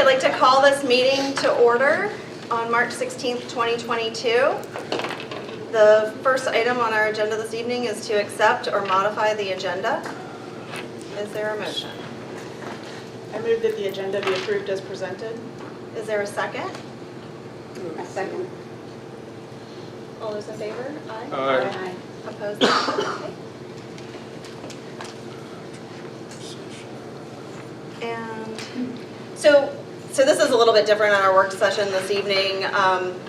like to call this meeting to order on March 16th, 2022. The first item on our agenda this evening is to accept or modify the agenda. Is there a motion? I move that the agenda be approved as presented. Is there a second? A second. All those in favor? Aye. Aye. Opposed? Okay. And so this is a little bit different on our work session this evening.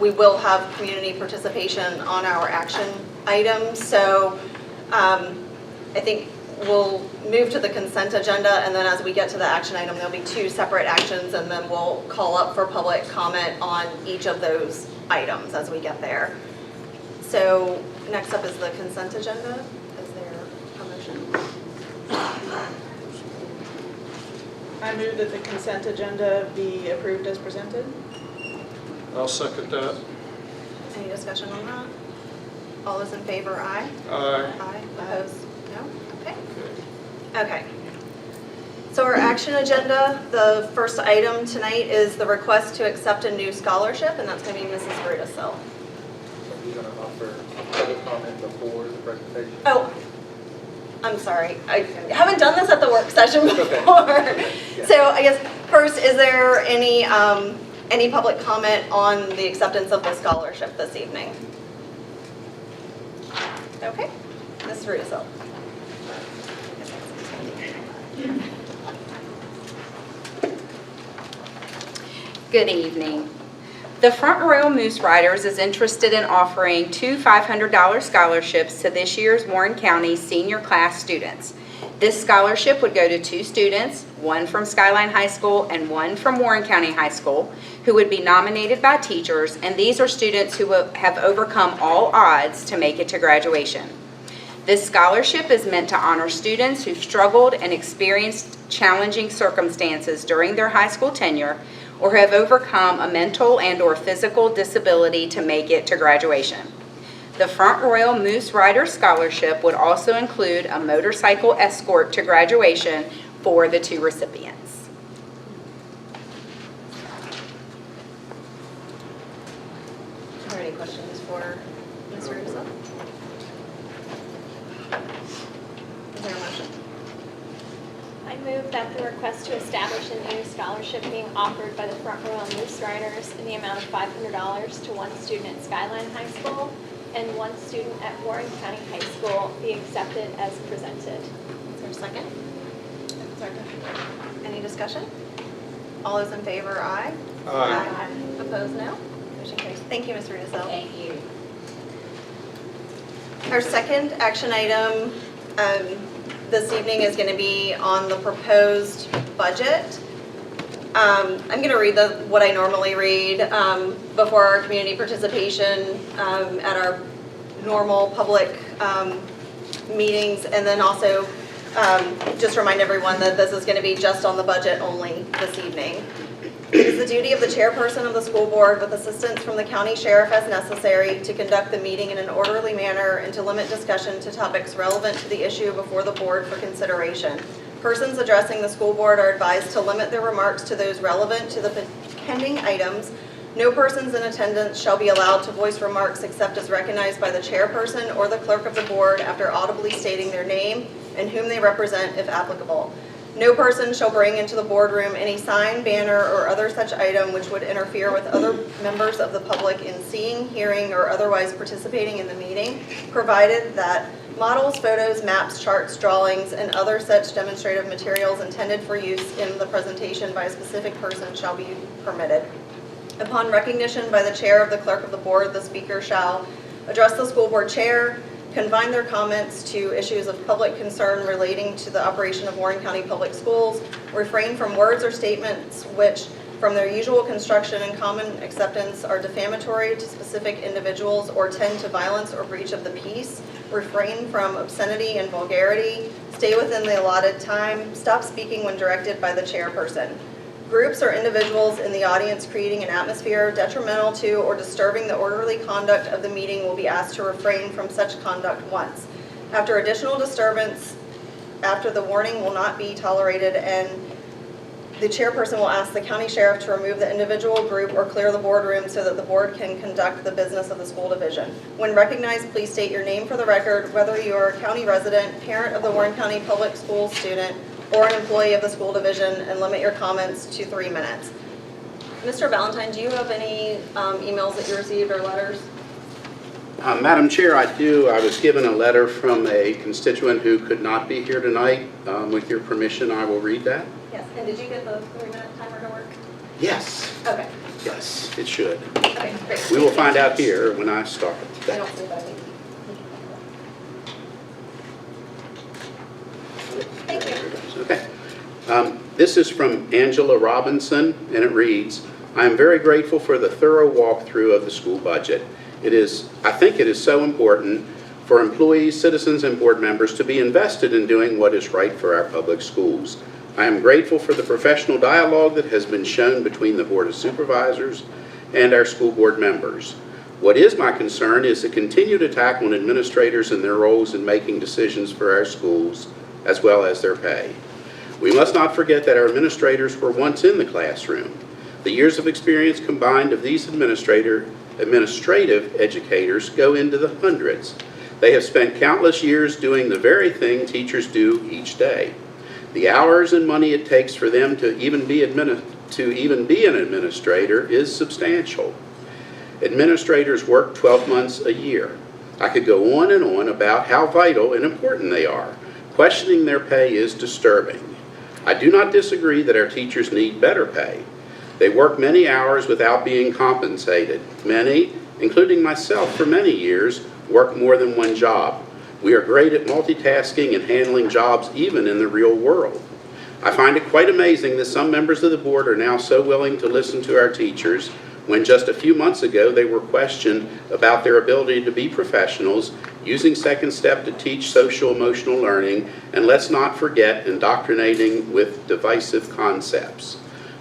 We will have community participation on our action items. So I think we'll move to the consent agenda, and then as we get to the action item, there'll be two separate actions, and then we'll call up for public comment on each of those items as we get there. So next up is the consent agenda. Is there a motion? I move that the consent agenda be approved as presented. I'll second that. Any discussion on that? All those in favor, aye? Aye. Aye. Opposed? No? Okay. Okay. So our action agenda, the first item tonight is the request to accept a new scholarship, and that's going to be Mrs. Brudisill. Are you going to offer public comment before the presentation? Oh, I'm sorry. I haven't done this at the work session before. Okay. Yeah. So I guess first, is there any public comment on the acceptance of the scholarship this evening? Okay. Ms. Brudisill. Good evening. The Front Royal Moose Riders is interested in offering two $500 scholarships to this year's Warren County senior class students. This scholarship would go to two students, one from Skyline High School and one from Warren County High School, who would be nominated by teachers, and these are students who have overcome all odds to make it to graduation. This scholarship is meant to honor students who struggled and experienced challenging circumstances during their high school tenure, or have overcome a mental and or physical disability to make it to graduation. The Front Royal Moose Rider Scholarship would also include a motorcycle escort to graduation for the two recipients. Are there any questions for Ms. Brudisill? Is there a motion? I move that the request to establish a new scholarship being offered by the Front Royal Moose Riders in the amount of $500 to one student at Skyline High School and one student at Warren County High School be accepted as presented. Is there a second? Second. Any discussion? All those in favor, aye? Aye. Opposed, no? Motion carries. Thank you, Ms. Brudisill. Thank you. Our second action item this evening is going to be on the proposed budget. I'm going to read what I normally read before our community participation at our normal public meetings, and then also just remind everyone that this is going to be just on the budget only this evening. It is the duty of the chairperson of the school board, with assistance from the county sheriff as necessary, to conduct the meeting in an orderly manner and to limit discussion to topics relevant to the issue before the board for consideration. Persons addressing the school board are advised to limit their remarks to those relevant to the pending items. No persons in attendance shall be allowed to voice remarks except as recognized by the chairperson or the clerk of the board after audibly stating their name and whom they represent if applicable. No person shall bring into the boardroom any sign, banner, or other such item which would interfere with other members of the public in seeing, hearing, or otherwise participating in the meeting, provided that models, photos, maps, charts, drawings, and other such demonstrative materials intended for use in the presentation by a specific person shall be permitted. Upon recognition by the chair of the clerk of the board, the speaker shall address the school board chair, confine their comments to issues of public concern relating to the operation of Warren County Public Schools, refrain from words or statements which, from their usual construction and common acceptance, are defamatory to specific individuals or tend to violence or breach of the peace, refrain from obscenity and vulgarity, stay within the allotted time, stop speaking when directed by the chairperson. Groups or individuals in the audience creating an atmosphere detrimental to or disturbing the orderly conduct of the meeting will be asked to refrain from such conduct once. After additional disturbance, after the warning will not be tolerated, and the chairperson will ask the county sheriff to remove the individual, group, or clear the boardroom so that the board can conduct the business of the school division. When recognized, please state your name for the record, whether you are a county resident, parent of the Warren County Public Schools student, or an employee of the school division, and limit your comments to 3 minutes. Mr. Valentine, do you have any emails that you received or letters? Madam Chair, I do. I was given a letter from a constituent who could not be here tonight. With your permission, I will read that. Yes, and did you get the 3-minute timer to work? Yes, Okay, yes, it should. okay, great. We will find out here when I start. I don't see that. Thank you. Okay. This is from Angela Robinson, and it reads, I am very grateful for the thorough walkthrough of the school budget. I think it is so important for employees, citizens, and board members to be invested in doing what is right for our public schools. I am grateful for the professional dialogue that has been shown between the Board of Supervisors and our school board members. What is my concern is the continued attack on administrators and their roles in making decisions for our schools, as well as their pay. We must not forget that our administrators were once in the classroom. The years of experience combined of these administrative educators go into the hundreds. They have spent countless years doing the very thing teachers do each day. The hours and money it takes for them to even be an administrator is substantial. Administrators work 12 months a year. I could go on and on about how vital and important they are. Questioning their pay is disturbing. I do not disagree that our teachers need better pay. They work many hours without being compensated. Many, including myself for many years, work more than one job. We are great at multitasking and handling jobs even in the real world. I find it quite amazing that some members of the board are now so willing to listen to our teachers when just a few months ago they were questioned about their ability to be professionals, using Second Step to teach social emotional learning, and let's not forget indoctrinating with divisive concepts.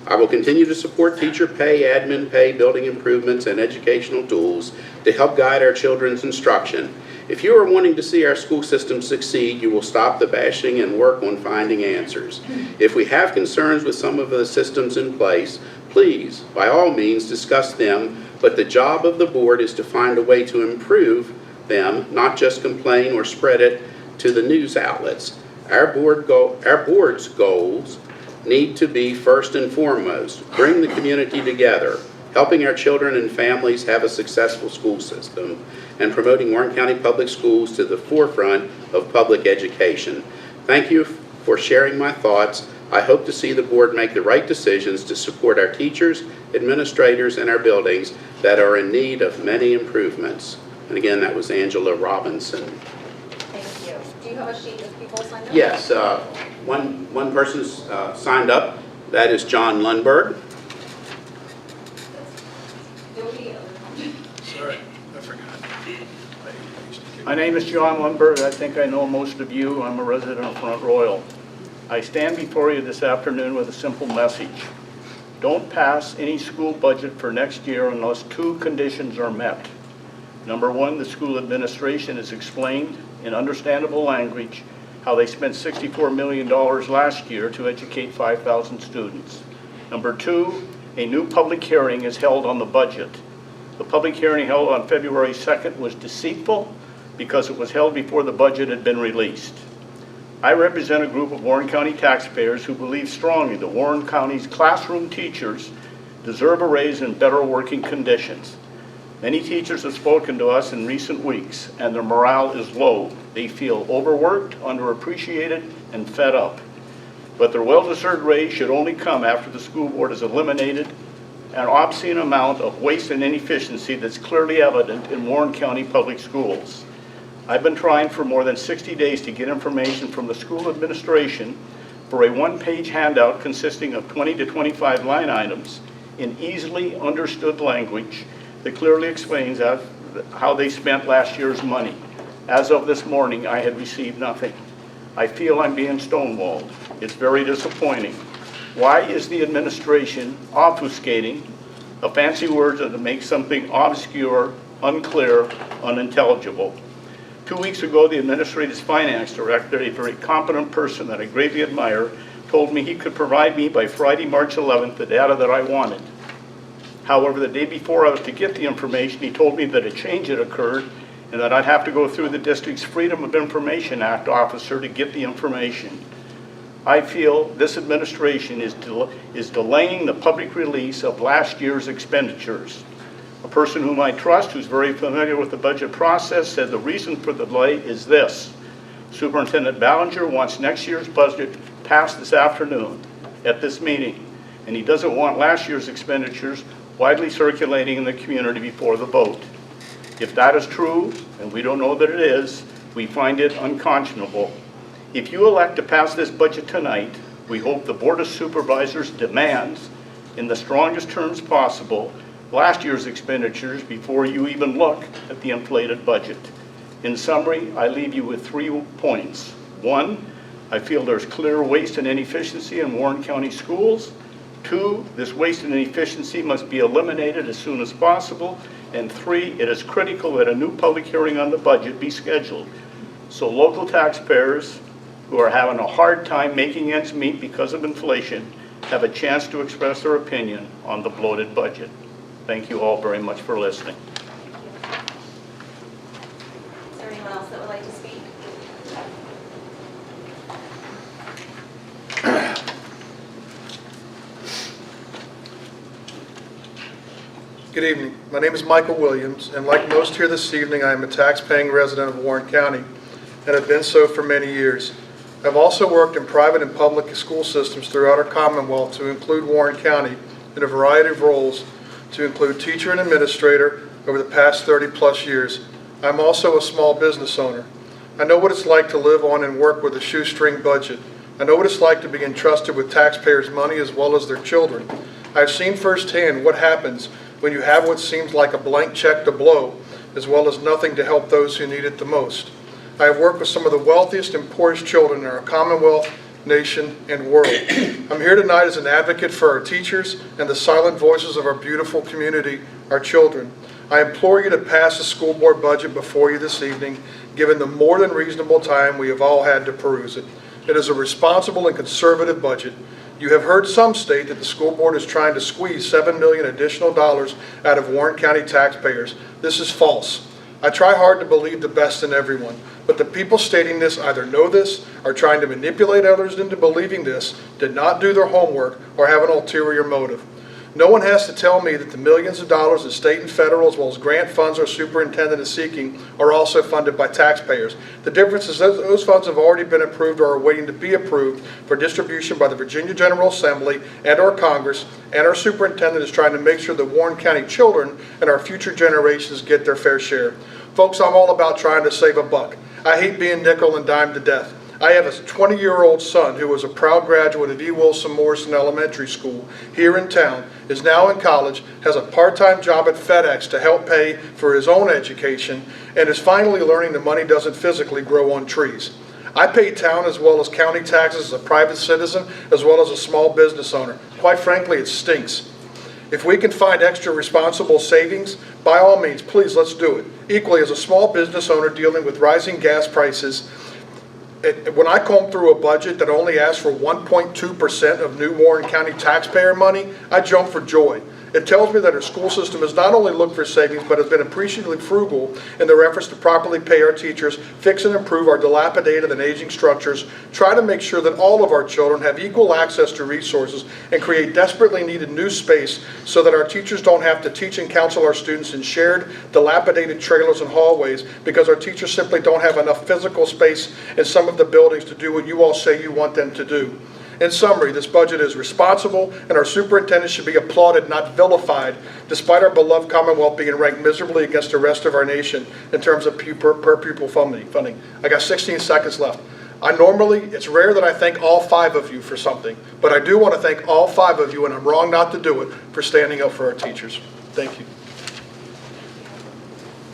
I will continue to support teacher pay, admin pay, building improvements, and educational tools to help guide our children's instruction. If you are wanting to see our school system succeed, you will stop the bashing and work on finding answers. If we have concerns with some of the systems in place, please, by all means, discuss them, but the job of the board is to find a way to improve them, not just complain or spread it to the news outlets. Our board's goals need to be first and foremost, bring the community together, helping our children and families have a successful school system, and promoting Warren County Public Schools to the forefront of public education. Thank you for sharing my thoughts. I hope to see the board make the right decisions to support our teachers, administrators, and our buildings that are in need of many improvements. And again, that was Angela Robinson. Thank you. Do you have a sheet of people signed up? Yes, one person's signed up. That is John Lundberg. Sorry, I forgot. My name is John Lundberg. I think I know most of you. I'm a resident of Front Royal. I stand before you this afternoon with a simple message. Don't pass any school budget for next year unless two conditions are met. Number one, the school administration has explained in understandable language how they spent $64 million last year to educate 5,000 students. Number two, a new public hearing is held on the budget. The public hearing held on February 2nd was deceitful because it was held before the budget had been released. I represent a group of Warren County taxpayers who believe strongly that Warren County's classroom teachers deserve a raise and better working conditions. Many teachers have spoken to us in recent weeks, and their morale is low. They feel overworked, underappreciated, and fed up. But their well-deserved raise should only come after the school board has eliminated an obscene amount of waste and inefficiency that's clearly evident in Warren County Public Schools. I've been trying for more than 60 days to get information from the school administration for a one-page handout consisting of 20 to 25 line items in easily understood language that clearly explains how they spent last year's money. As of this morning, I had received nothing. I feel I'm being stonewalled. It's very disappointing. Why is the administration obfuscating a fancy word to make something obscure, unclear, unintelligible? 2 weeks ago, the administrative finance director, a very competent person that I greatly admire, told me he could provide me by Friday, March 11th, the data that I wanted. However, the day before I was to get the information, he told me that a change had occurred and that I'd have to go through the district's Freedom of Information Act officer to get the information. I feel this administration is delaying the public release of last year's expenditures. A person whom I trust, who's very familiar with the budget process, said the reason for the delay is this. Superintendent Ballinger wants next year's budget passed this afternoon at this meeting, and he doesn't want last year's expenditures widely circulating in the community before the vote. If that is true, and we don't know that it is, we find it unconscionable. If you elect to pass this budget tonight, we hope the Board of Supervisors demands, in the strongest terms possible, last year's expenditures before you even look at the inflated budget. In summary, I leave you with 3 points. 1, I feel there's clear waste and inefficiency in Warren County schools. 2, this waste and inefficiency must be eliminated as soon as possible. And 3, it is critical that a new public hearing on the budget be scheduled so local taxpayers who are having a hard time making ends meet because of inflation have a chance to express their opinion on the bloated budget. Thank you all very much for listening. Is there anyone else that would like to speak? Good evening. My name is Michael Williams, and like most here this evening, I am a tax-paying resident of Warren County and have been so for many years. I've also worked in private and public school systems throughout our Commonwealth, to include Warren County, in a variety of roles, to include teacher and administrator over the past 30-plus years. I'm also a small business owner. I know what it's like to live on and work with a shoestring budget. I know what it's like to be entrusted with taxpayers' money as well as their children. I've seen firsthand what happens when you have what seems like a blank check to blow, as well as nothing to help those who need it the most. I have worked with some of the wealthiest and poorest children in our Commonwealth, nation, and world. I'm here tonight as an advocate for our teachers and the silent voices of our beautiful community, our children. I implore you to pass the school board budget before you this evening, given the more than reasonable time we have all had to peruse it. It is a responsible and conservative budget. You have heard some state that the school board is trying to squeeze $7 million additional dollars out of Warren County taxpayers. This is false. I try hard to believe the best in everyone, but the people stating this either know this, are trying to manipulate others into believing this, did not do their homework, or have an ulterior motive. No one has to tell me that the millions of dollars that state and federal as well as grant funds our superintendent is seeking are also funded by taxpayers. The difference is that those funds have already been approved or are waiting to be approved for distribution by the Virginia General Assembly and our Congress, and our superintendent is trying to make sure that Warren County children and our future generations get their fair share. Folks, I'm all about trying to save a buck. I hate being nickel and dime to death. I have a 20-year-old son who was a proud graduate of E. Wilson Morrison Elementary School here in town, is now in college, has a part-time job at FedEx to help pay for his own education, and is finally learning that money doesn't physically grow on trees. I pay town as well as county taxes as a private citizen, as well as a small business owner. Quite frankly, it stinks. If we can find extra responsible savings, by all means, please, let's do it. Equally, as a small business owner dealing with rising gas prices, when I comb through a budget that only asks for 1.2% of new Warren County taxpayer money, I jump for joy. It tells me that our school system has not only looked for savings, but has been appreciably frugal in their efforts to properly pay our teachers, fix and improve our dilapidated and aging structures, try to make sure that all of our children have equal access to resources, and create desperately needed new space so that our teachers don't have to teach and counsel our students in shared, dilapidated trailers and hallways because our teachers simply don't have enough physical space in some of the buildings to do what you all say you want them to do. In summary, this budget is responsible, and our superintendent should be applauded, not vilified, despite our beloved Commonwealth being ranked miserably against the rest of our nation in terms of per pupil funding. I got 16 seconds left. It's rare that I thank all 5 of you for something, but I do want to thank all 5 of you, and I'm wrong not to do it, for standing up for our teachers. Thank you.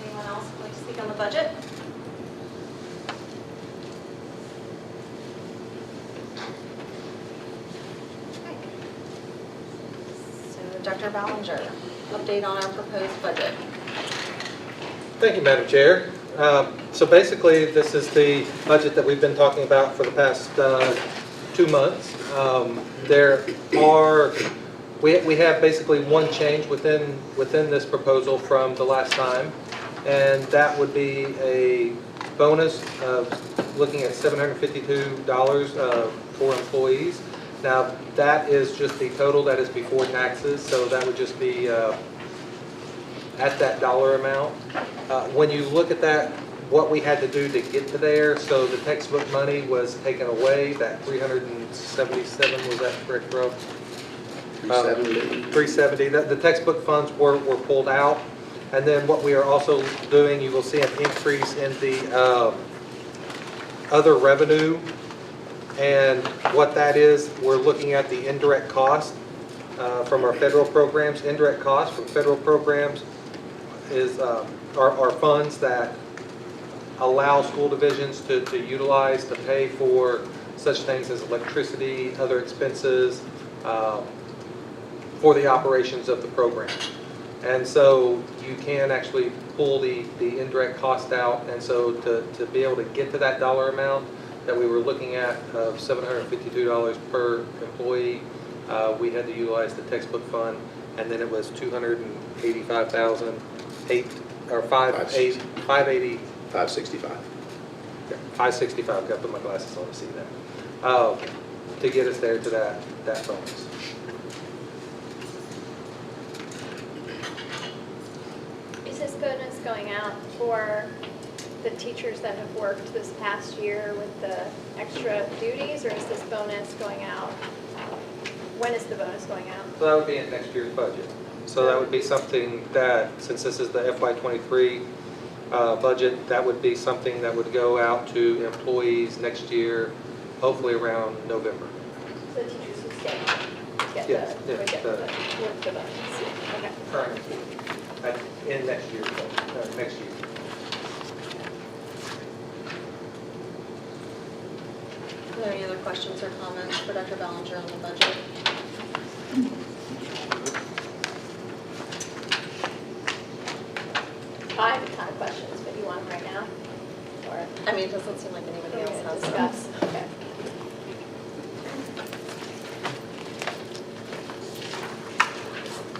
Anyone else would like to speak on the budget? Dr. Ballinger, update on our proposed budget. Thank you, Madam Chair. So basically, this is the budget that we've been talking about for the past 2 months. We have basically one change within this proposal from the last time, and that would be a bonus of looking at $752 for employees. Now, that is just the total, that is before taxes, so that would just be at that dollar amount. When you look at that, what we had to do to get to there, so the textbook money was taken away, that 377, was that correct, Rob? 370. 370, the textbook funds were pulled out. And then what we are also doing, you will see an increase in the other revenue. And what that is, we're looking at the indirect cost from our federal programs. Indirect costs from federal programs is are funds that allow school divisions to utilize to pay for such things as electricity, other expenses for the operations of the program. And so you can actually pull the indirect cost out. And so to be able to get to that dollar amount that we were looking at of $752 per employee, we had to utilize the textbook fund, and then it was $285,000, 580. 565. 565, got to put my glasses on to see that, to get us there to that bonus. Is this bonus going out for the teachers that have worked this past year with the extra duties, or is this bonus going out? When is the bonus going out? So that would be in next year's budget. So that would be something that, since this is the FY23 budget, that would be something that would go out to employees next year, hopefully around November. So the teachers who stay get Yes, the, yeah, would get the- the bonus. Okay. Current, in next year's budget, next year. Are there any other questions or comments for Dr. Ballinger on the budget? I have a ton of questions, but you want them right now? Or I mean, it doesn't seem like anybody we're else going has to them. discuss? Okay.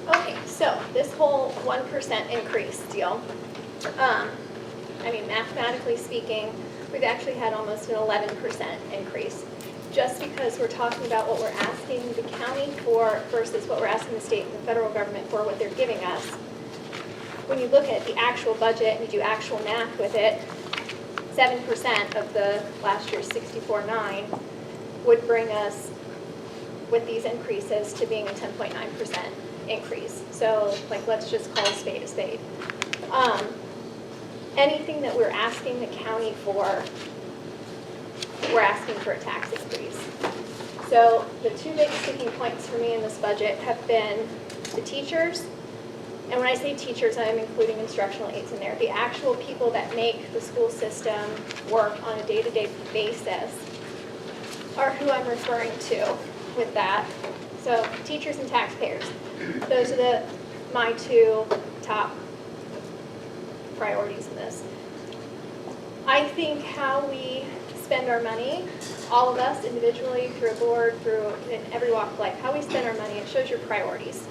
Okay, so this whole 1% increase deal, I mean, mathematically speaking, we've actually had almost an 11% increase. Just because we're talking about what we're asking the county for versus what we're asking the state and the federal government for, what they're giving us. When you look at the actual budget and you do actual math with it, 7% of the last year's 64.9 would bring us, with these increases, to being a 10.9% increase. So, like, let's just call a spade a spade. Anything that we're asking the county for, we're asking for a tax increase. So the two big sticking points for me in this budget have been the teachers. And when I say teachers, I'm including instructional aides in there. The actual people that make the school system work on a day-to-day basis are who I'm referring to with that. So teachers and taxpayers. Those are my two top priorities in this. I think how we spend our money, all of us individually, through a board, through in every walk of life, how we spend our money, it shows your priorities.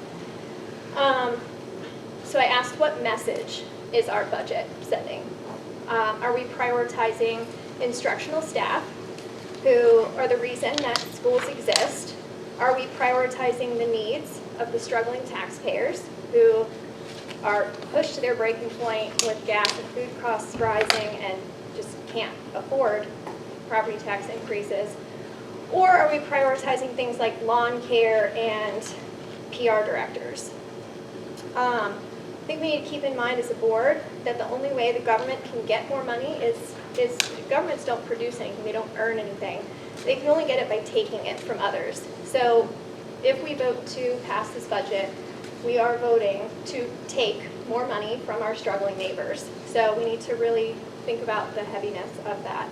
So I asked, what message is our budget sending? Are we prioritizing instructional staff, who are the reason that schools exist? Are we prioritizing the needs of the struggling taxpayers, who are pushed to their breaking point with gas and food costs rising and just can't afford property tax increases? Or are we prioritizing things like lawn care and PR directors? I think we need to keep in mind as a board that the only way the government can get more money is governments don't produce anything, they don't earn anything. They can only get it by taking it from others. So if we vote to pass this budget, we are voting to take more money from our struggling neighbors. So we need to really think about the heaviness of that.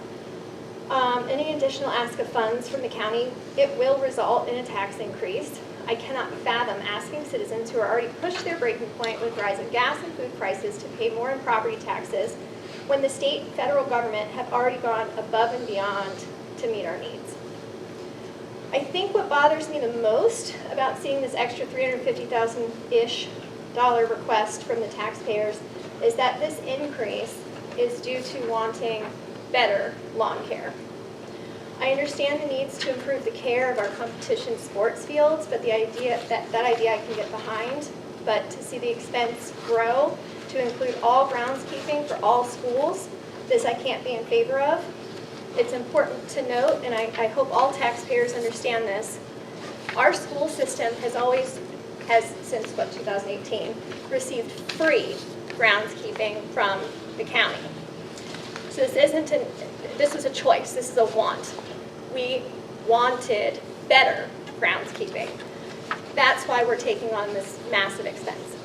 Any additional ask of funds from the county, it will result in a tax increase. I cannot fathom asking citizens who are already pushed their breaking point with rising gas and food prices to pay more in property taxes when the state and federal government have already gone above and beyond to meet our needs. I think what bothers me the most about seeing this extra $350,000-ish request from the taxpayers is that this increase is due to wanting better lawn care. I understand the needs to improve the care of our competition sports fields, but the idea that idea I can get behind. But to see the expense grow to include all groundskeeping for all schools, this I can't be in favor of. It's important to note, and I hope all taxpayers understand this, our school system has since 2018, received free groundskeeping from the county. So this was a choice, this is a want. We wanted better groundskeeping. That's why we're taking on this massive expense.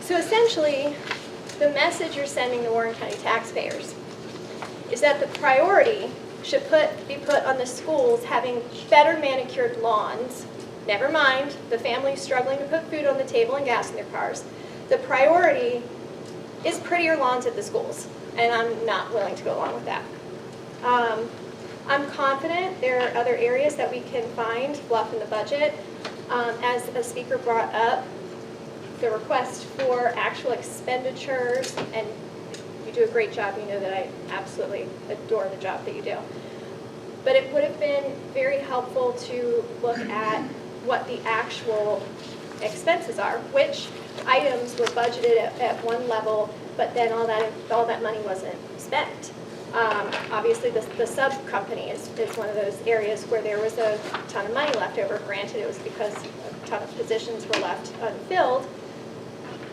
So essentially, the message you're sending the Warren County taxpayers is that the priority should be put on the schools having better manicured lawns. Never mind the families struggling to put food on the table and gas in their cars. The priority is prettier lawns at the schools, and I'm not willing to go along with that. I'm confident there are other areas that we can find fluff in the budget. As a speaker brought up, the request for actual expenditures, and you do a great job, you know that I absolutely adore the job that you do. But it would have been very helpful to look at what the actual expenses are, which items were budgeted at one level, but then all that money wasn't spent. Obviously, the sub-company is one of those areas where there was a ton of money left over. Granted, it was because a ton of positions were left unfilled,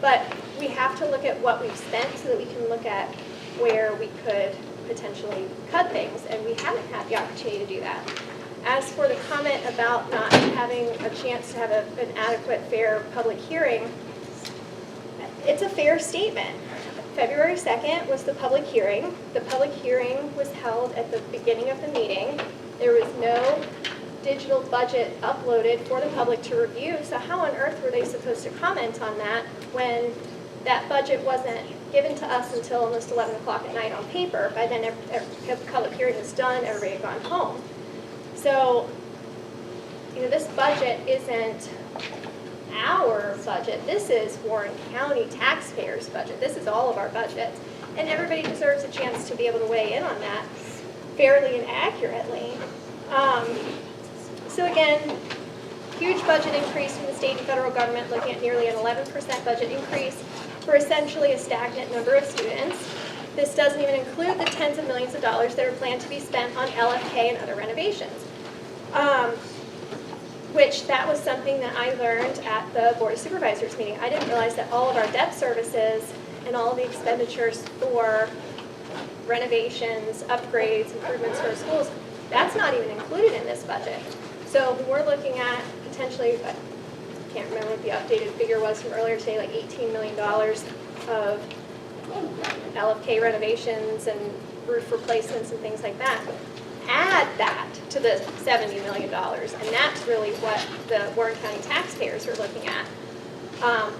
but we have to look at what we've spent so that we can look at where we could potentially cut things, and we haven't had the opportunity to do that. As for the comment about not having a chance to have an adequate, fair public hearing, it's a fair statement. February 2nd was the public hearing. The public hearing was held at the beginning of the meeting. There was no digital budget uploaded for the public to review, so how on earth were they supposed to comment on that when that budget wasn't given to us until almost 11 o'clock at night on paper? By then, the public hearing was done, everybody had gone home. So, this budget isn't our budget. This is Warren County taxpayers' budget. This is all of our budgets. And everybody deserves a chance to be able to weigh in on that fairly and accurately. So again, huge budget increase from the state and federal government, looking at nearly an 11% budget increase for essentially a stagnant number of students. This doesn't even include the tens of millions of dollars that are planned to be spent on LFK and other renovations. Which that was something that I learned at the Board of Supervisors meeting. I didn't realize that all of our debt services and all of the expenditures for renovations, upgrades, improvements to our schools, that's not even included in this budget. So we're looking at potentially, I can't remember what the updated figure was from earlier today, like $18 million of LFK renovations and roof replacements and things like that. Add that to the $70 million, and that's really what the Warren County taxpayers are looking at.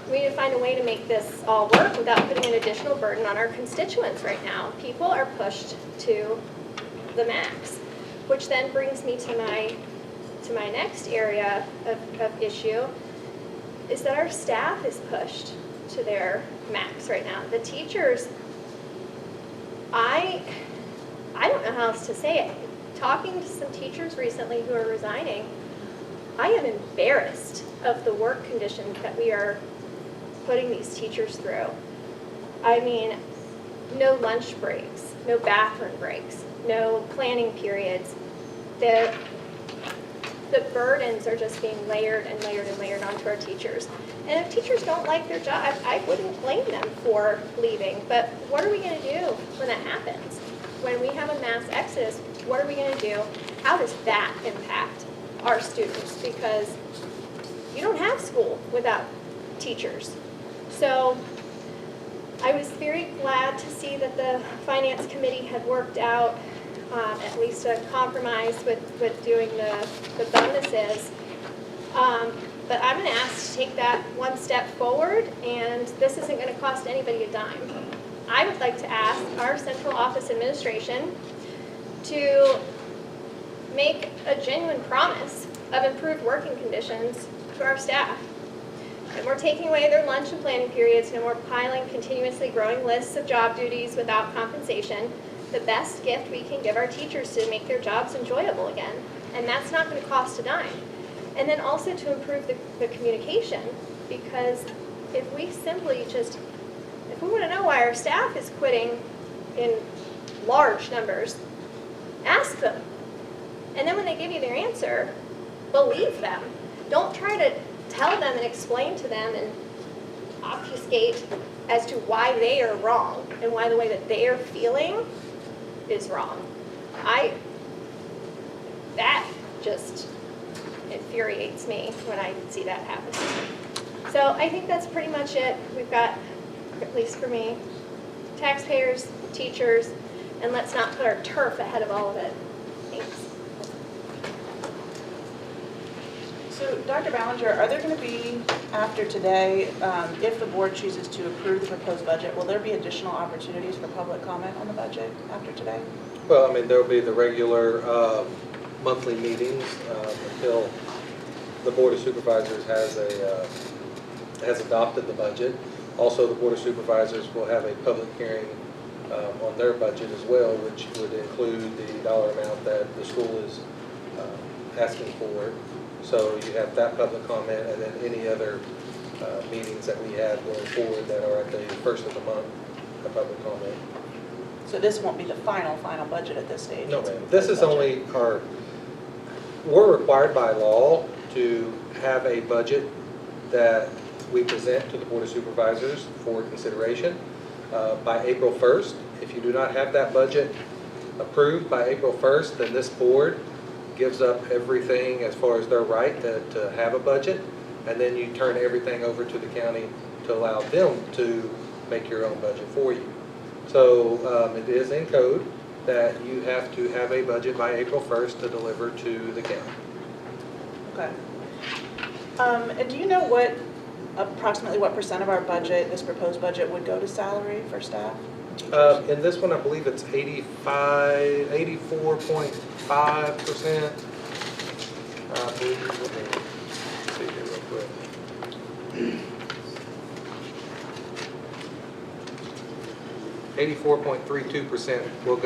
We need to find a way to make this all work without putting an additional burden on our constituents right now. People are pushed to the max, which then brings me to my next area of issue, is that our staff is pushed to their max right now. The teachers, I don't know how else to say it. Talking to some teachers recently who are resigning, I am embarrassed of the work conditions that we are putting these teachers through. I mean, no lunch breaks, no bathroom breaks, no planning periods. The burdens are just being layered and layered and layered onto our teachers. And if teachers don't like their job, I wouldn't blame them for leaving. But what are we going to do when that happens? When we have a mass exodus, what are we going to do? How does that impact our students? Because you don't have school without teachers. So I was very glad to see that the Finance Committee had worked out at least a compromise with doing the bonuses. But I'm going to ask to take that one step forward, and this isn't going to cost anybody a dime. I would like to ask our central office administration to make a genuine promise of improved working conditions to our staff. No more taking away their lunch and planning periods, no more piling continuously growing lists of job duties without compensation. The best gift we can give our teachers to make their jobs enjoyable again. And that's not going to cost a dime. And then also to improve the communication, because if we want to know why our staff is quitting in large numbers, ask them. And then when they give you their answer, believe them. Don't try to tell them and explain to them and obfuscate as to why they are wrong and why the way that they are feeling is wrong. That just infuriates me when I see that happen. So I think that's pretty much it. We've got, at least for me, taxpayers, teachers, and let's not put our turf ahead of all of it. Thanks. So, Dr. Ballinger, are there going to be, after today, if the board chooses to approve the proposed budget, will there be additional opportunities for public comment on the budget after today? Well, I mean, there'll be the regular monthly meetings until the Board of Supervisors has adopted the budget. Also, the Board of Supervisors will have a public hearing on their budget as well, which would include the dollar amount that the school is asking for. So you have that public comment, and then any other meetings that we have going forward that are at the first of the month, a public comment. So this won't be the final budget at this stage? No, ma'am. This is only we're required by law to have a budget that we present to the Board of Supervisors for consideration by April 1st. If you do not have that budget approved by April 1st, then this board gives up everything as far as their right to have a budget, and then you turn everything over to the county to allow them to make your own budget for you. So it is in code that you have to have a budget by April 1st to deliver to the county. Okay. And do you know approximately what percent of our budget, this proposed budget, would go to salary for staff? In this one, I believe it's 84.5%. I believe. Let me see here real quick. 84.32% will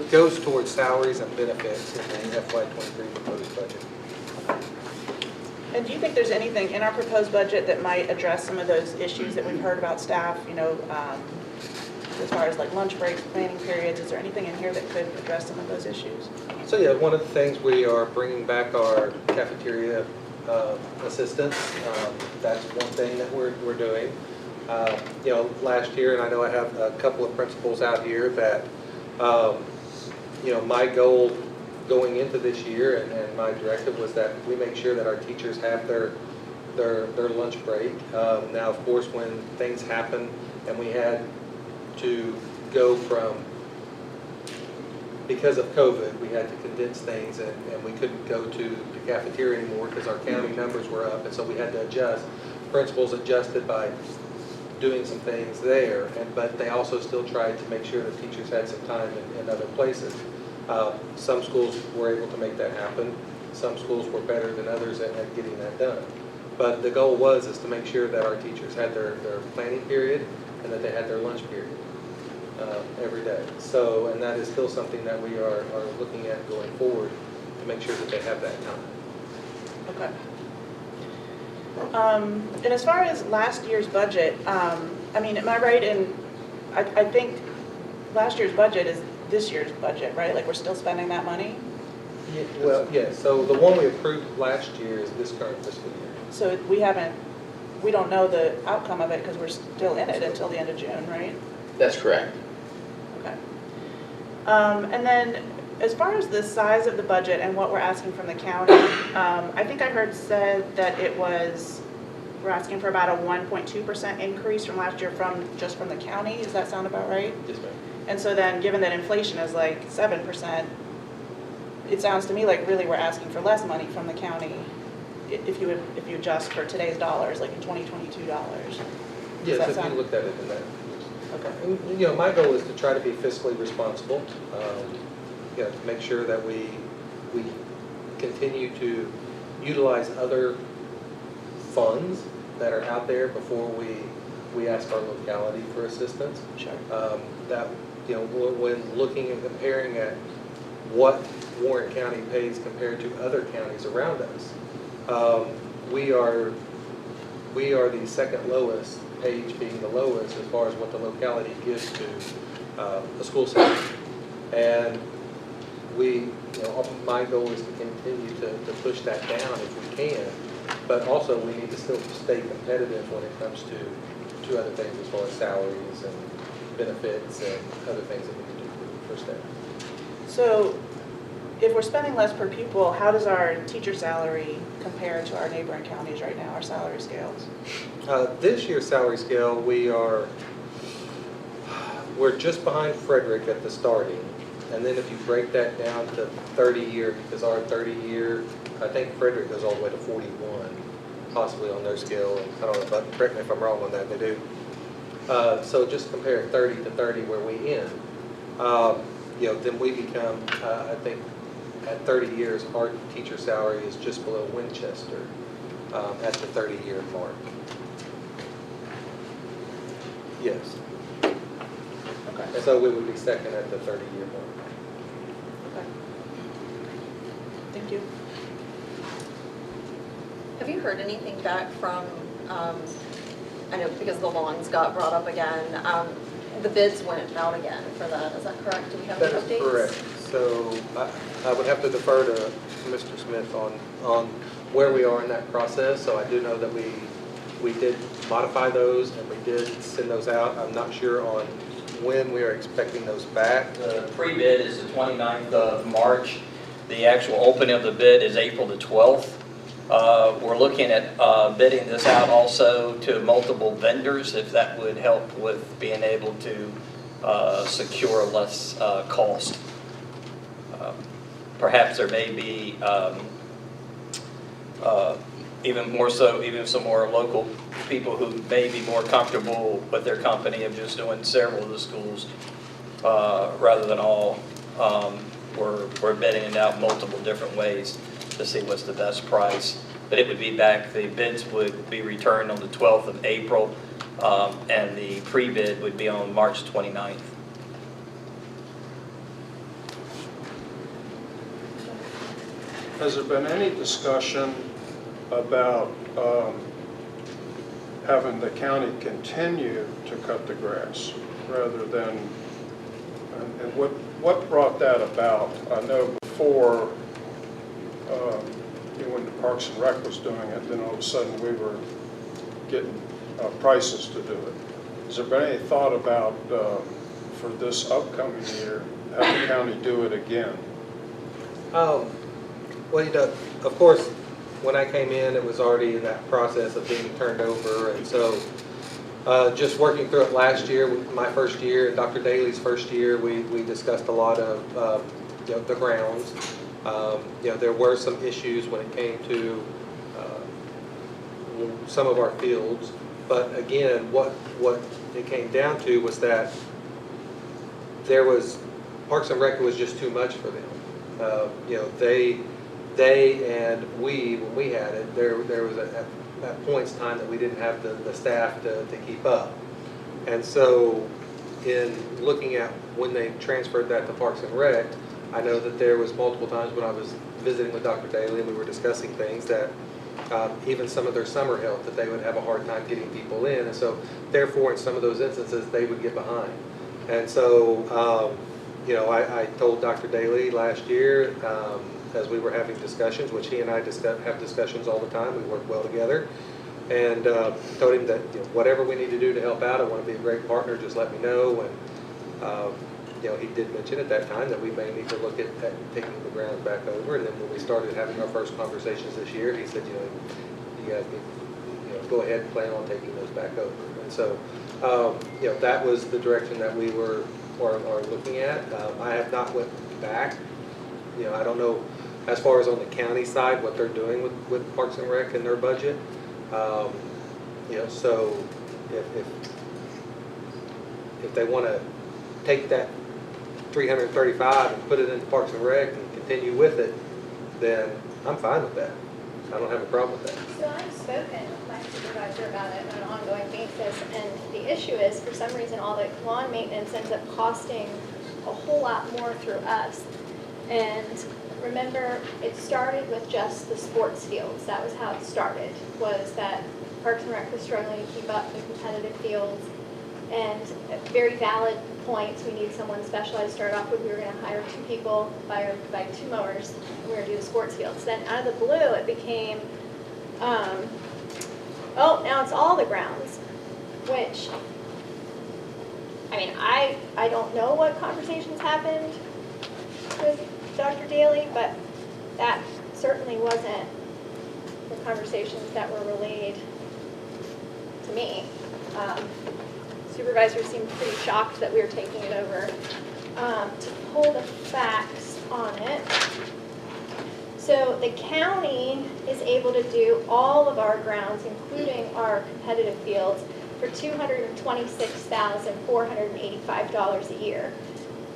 goes towards salaries and benefits in the FY23 proposed budget. And do you think there's anything in our proposed budget that might address some of those issues that we've heard about staff, as far as like lunch breaks, planning periods? Is there anything in here that could address some of those issues? So yeah, one of the things, we are bringing back our cafeteria assistance. That's one thing that we're doing. Last year, and I know I have a couple of principals out here that, my goal going into this year and my directive was that we make sure that our teachers have their lunch break. Now, of course, when things happen and we had to go from, because of COVID, we had to condense things and we couldn't go to the cafeteria anymore because our county numbers were up, and so we had to adjust. Principals adjusted by doing some things there, but they also still tried to make sure that teachers had some time in other places. Some schools were able to make that happen. Some schools were better than others at getting that done. But the goal was to make sure that our teachers had their planning period and that they had their lunch period every day. So, and that is still something that we are looking at going forward to make sure that they have that time. Okay. And as far as last year's budget, am I right in, I think last year's budget is this year's budget, right? Like, we're still spending that money? Yeah, well, yeah, so the one we approved last year is this current fiscal year. So we don't know the outcome of it because we're still in it until the end of June, right? That's correct. Okay. And then, as far as the size of the budget and what we're asking from the county, I think I heard said that we're asking for about a 1.2% increase from last year just from the county. Does that sound about right? Yes, ma'am. And so then, given that inflation is like 7%, it sounds to me like really we're asking for less money from the county if you adjust for today's dollars, like in 2022 dollars. Yes, if you looked at it in that. Okay. And, my goal is to try to be fiscally responsible. To make sure that we we continue to utilize other funds that are out there before we ask our locality for assistance. Sure. That, you know, when looking and comparing at what Warren County pays compared to other counties around us, we are the second lowest, Page being the lowest as far as what the locality gives to a school system. And my goal is to continue to push that down if we can, but also we need to still stay competitive when it comes to other things as far as salaries and benefits and other things that we can do for staff. So if we're spending less per pupil, how does our teacher salary compare to our neighboring counties right now, our salary scales? This year's salary scale, we're just behind Frederick at the starting. And then if you break that down to 30-year, because our 30-year, I think Frederick goes all the way to 41, possibly on their scale. And I don't know, but correct me if I'm wrong on that, they do. So just compare 30 to 30 where we end. Then we become, I think, at 30 years, our teacher salary is just below Winchester at the 30-year mark. Yes. Okay. And so we would be second at the 30-year mark. Okay. Thank you. Have you heard anything back from, I know because the lawns got brought up again, the bids went out again for that, is that correct? Do we have any That updates? is correct. So I would have to defer to Mr. Smith on where we are in that process. So I do know that we did modify those and we did send those out. I'm not sure on when we are expecting those back. The pre-bid is the 29th of March. The actual opening of the bid is April the 12th. We're looking at bidding this out also to multiple vendors, if that would help with being able to secure less cost. Perhaps there may be even some more local people who may be more comfortable with their company of just doing several of the schools rather than all. We're bidding it out multiple different ways to see what's the best price. But it would be back, the bids would be returned on the 12th of April, and the pre-bid would be on March 29th. Has there been any discussion about having the county continue to cut the grass rather than, and what brought that about? I know before, when the Parks and Rec was doing it, then all of a sudden we were getting prices to do it. Has there been any thought about, for this upcoming year, have the county do it again? Well, of course, when I came in, it was already in that process of being turned over. And so just working through it last year, my first year, and Dr. Daly's first year, we discussed a lot of the grounds. There were some issues when it came to some of our fields, but again, what it came down to was that Parks and Rec was just too much for them. They and we, when we had it, there was at points in time that we didn't have the staff to keep up, and so in looking at when they transferred that to Parks and Rec, I know that there was multiple times when I was visiting with Dr. Daly and we were discussing things that even some of their summer help, that they would have a hard time getting people in. And so therefore, in some of those instances, they would get behind. And so, I told Dr. Daly last year, as we were having discussions, which he and I have discussions all the time, we work well together, and told him that whatever we need to do to help out, I want to be a great partner, just let me know. And he did mention at that time that we may need to look at taking the grounds back over. And then when we started having our first conversations this year, he said, you guys need, go ahead and plan on taking those back over. And so, that was the direction that we are looking at. I have not went back. I don't know as far as on the county side what they're doing with Parks and Rec and their budget. So if they want to take that 335 and put it into Parks and Rec and continue with it, then I'm fine with that. I don't have a problem with that. So I've spoken with my supervisor about it on an ongoing basis, and the issue is, for some reason, all the lawn maintenance ends up costing a whole lot more through us. And remember, it started with just the sports fields. That was how it started, was that Parks and Rec was struggling to keep up the competitive fields. And at very valid points, we need someone specialized. Started off with, we were going to hire 2 people, buy 2 mowers, and we were going to do the sports fields. Then out of the blue, it became, oh, now it's all the grounds, which, I mean, I don't know what conversations happened with Dr. Daly, but that certainly wasn't the conversations that were relayed to me. Supervisors seemed pretty shocked that we were taking it over. To pull the facts on it, so the county is able to do all of our grounds, including our competitive fields, for $226,485 a year.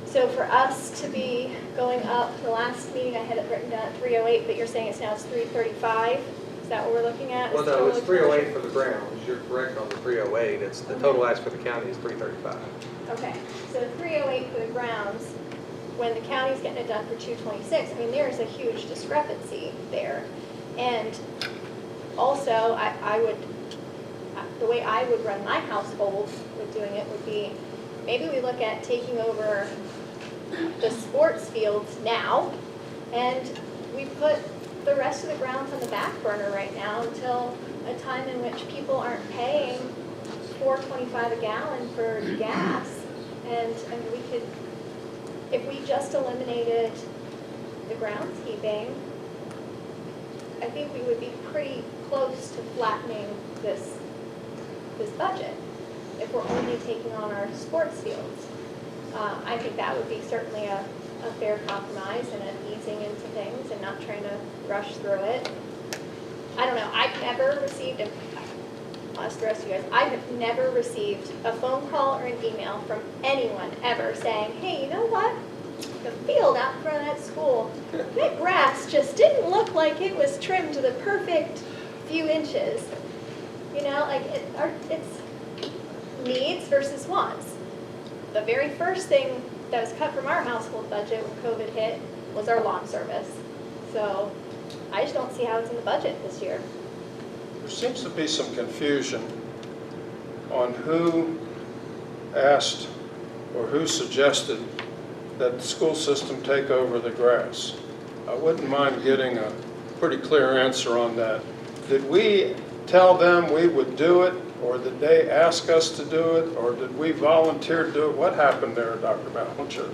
So for us to be going up, the last meeting I had it written down at 308, but you're saying it's now it's 335? Is that what we're looking at? Well, no, it's 308 for the grounds. You're correct on the 308. It's the total ask for the county is 335. Okay, so 308 for the grounds, when the county's getting it done for 226, I mean, there's a huge discrepancy there. And also, the way I would run my household with doing it would be, maybe we look at taking over the sports fields now, and we put the rest of the grounds on the back burner right now until a time in which people aren't paying $4.25 a gallon for gas. And we could, if we just eliminated the groundskeeping, I think we would be pretty close to flattening this budget if we're only taking on our sports fields. I think that would be certainly a fair compromise and an easing into things and not trying to rush through it. I don't know, I've never received I'll ask the rest of you guys, I have never received a phone call or an email from anyone ever saying, hey, you know what? The field out in front of that school, that grass just didn't look like it was trimmed to the perfect few inches. You know, like it's needs versus wants. The very first thing that was cut from our household budget when COVID hit was our lawn service. So I just don't see how it's in the budget this year. There seems to be some confusion on who asked or who suggested that the school system take over the grass. I wouldn't mind getting a pretty clear answer on that. Did we tell them we would do it, or did they ask us to do it, or did we volunteer to do it? What happened there, Dr. Ballinger?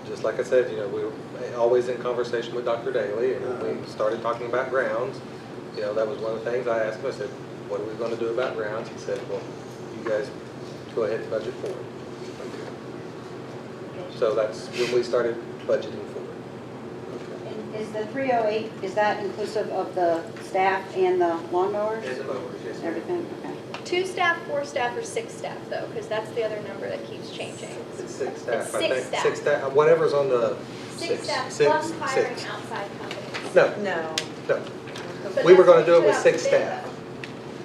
Just like I said, you know, we were always in conversation with Dr. Daly, and when we started talking about grounds, you know, that was one of the things I asked him. I said, what are we going to do about grounds? He said, well, you guys go ahead and budget for it. So that's when we started budgeting for it. And is the 308, is that inclusive of the staff and the lawnmowers? And the mowers, yes, ma'am. Everything, okay. 2 staff, 4 staff, or 6 staff though, because that's the other number that keeps changing. It's 6 staff, It's I 6 think. staff. 6 staff, whatever's on the 6 staff six, plus hiring six. outside companies. No, No. no. But We were that's going to do it with what 6 you put out staff.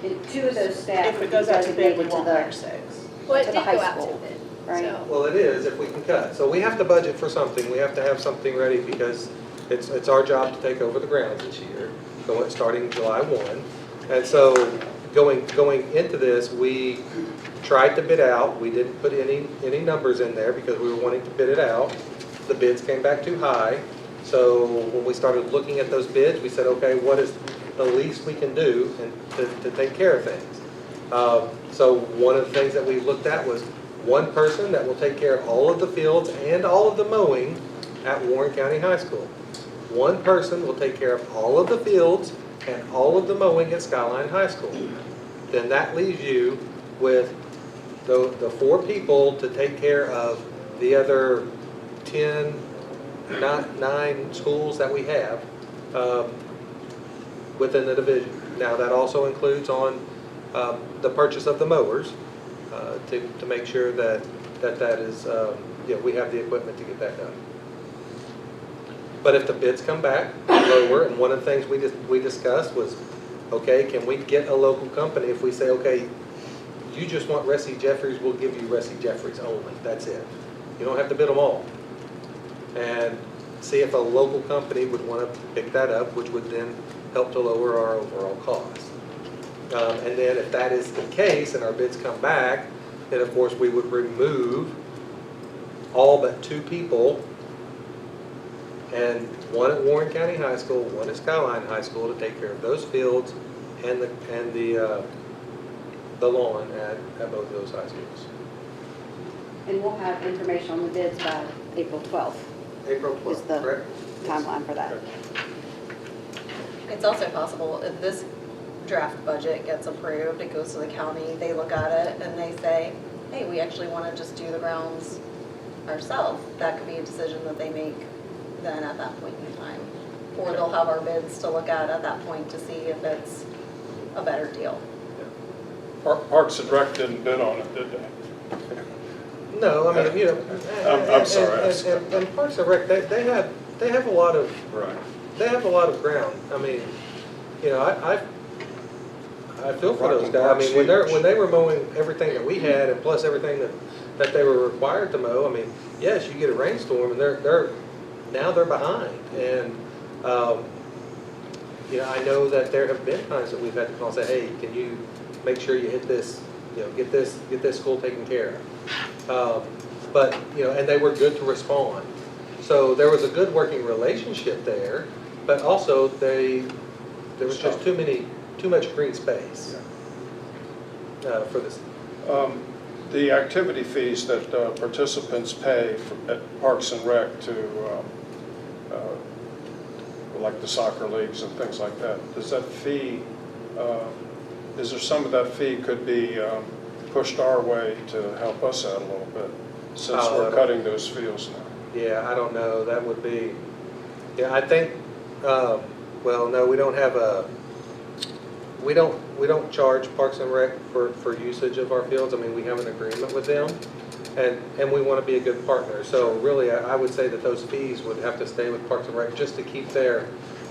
to And 2 of those staff If would it be goes out to bid, we designated to won't hire the, 6. bid. Well, it to did the high go out to school, bid, right? so. Well, it is if we can cut. So we have to budget for something. We have to have something ready because it's our job to take over the grounds this year, starting July 1. And so going into this, we tried to bid out. We didn't put any numbers in there because we were wanting to bid it out. The bids came back too high. So when we started looking at those bids, we said, okay, what is the least we can do and to take care of things? So one of the things that we looked at was one person that will take care of all of the fields and all of the mowing at Warren County High School. One person will take care of all of the fields and all of the mowing at Skyline High School. Then that leaves you with the 4 people to take care of the other 9 schools that we have within the division. Now that also includes on the purchase of the mowers to make sure that is, we have the equipment to get that done. But if the bids come back lower, and one of the things we discussed was, okay, can we get a local company if we say, okay, you just want Ressie Jeffries, we'll give you Ressie Jeffries only, that's it. You don't have to bid them all. And see if a local company would want to pick that up, which would then help to lower our overall cost. And then if that is the case and our bids come back, then of course we would remove all but 2 people, and one at Warren County High School, one at Skyline High School, to take care of those fields and the lawn at both of those high schools. And we'll have information on the bids by April 12th. April Is 12th, the correct? timeline for that. It's also possible if this draft budget gets approved, it goes to the county, they look at it and they say, hey, we actually want to just do the grounds ourselves. That could be a decision that they make then at that point in time. Or they'll have our bids to look at that point to see if it's a better deal. Parks and Rec didn't bid on it, did they? No, I mean, you know. I'm sorry. And Parks and Rec, they have a lot of, Right. they have a lot of ground. I mean, you know, I feel for those guys. I mean, when they were mowing everything that we had and plus everything that they were required to mow, I mean, yes, you get a rainstorm and now they're behind. And, you know, I know that there have been times that we've had to call and say, hey, can you make sure you hit this, you know, get this school taken care of. But, you know, and they were good to respond. So there was a good working relationship there, but also there was just too much green space for this. The activity fees that participants pay at Parks and Rec to, like the soccer leagues and things like that, does that fee, is there some of that fee could be pushed our way to help us out a little bit, since we're cutting those fields now? Yeah, I don't know. That would be, yeah, I think, well, no, we don't have a, we don't charge Parks and Rec for usage of our fields. I mean, we have an agreement with them, and we want to be a good partner. So really, I would say that those fees would have to stay with Parks and Rec just to keep their,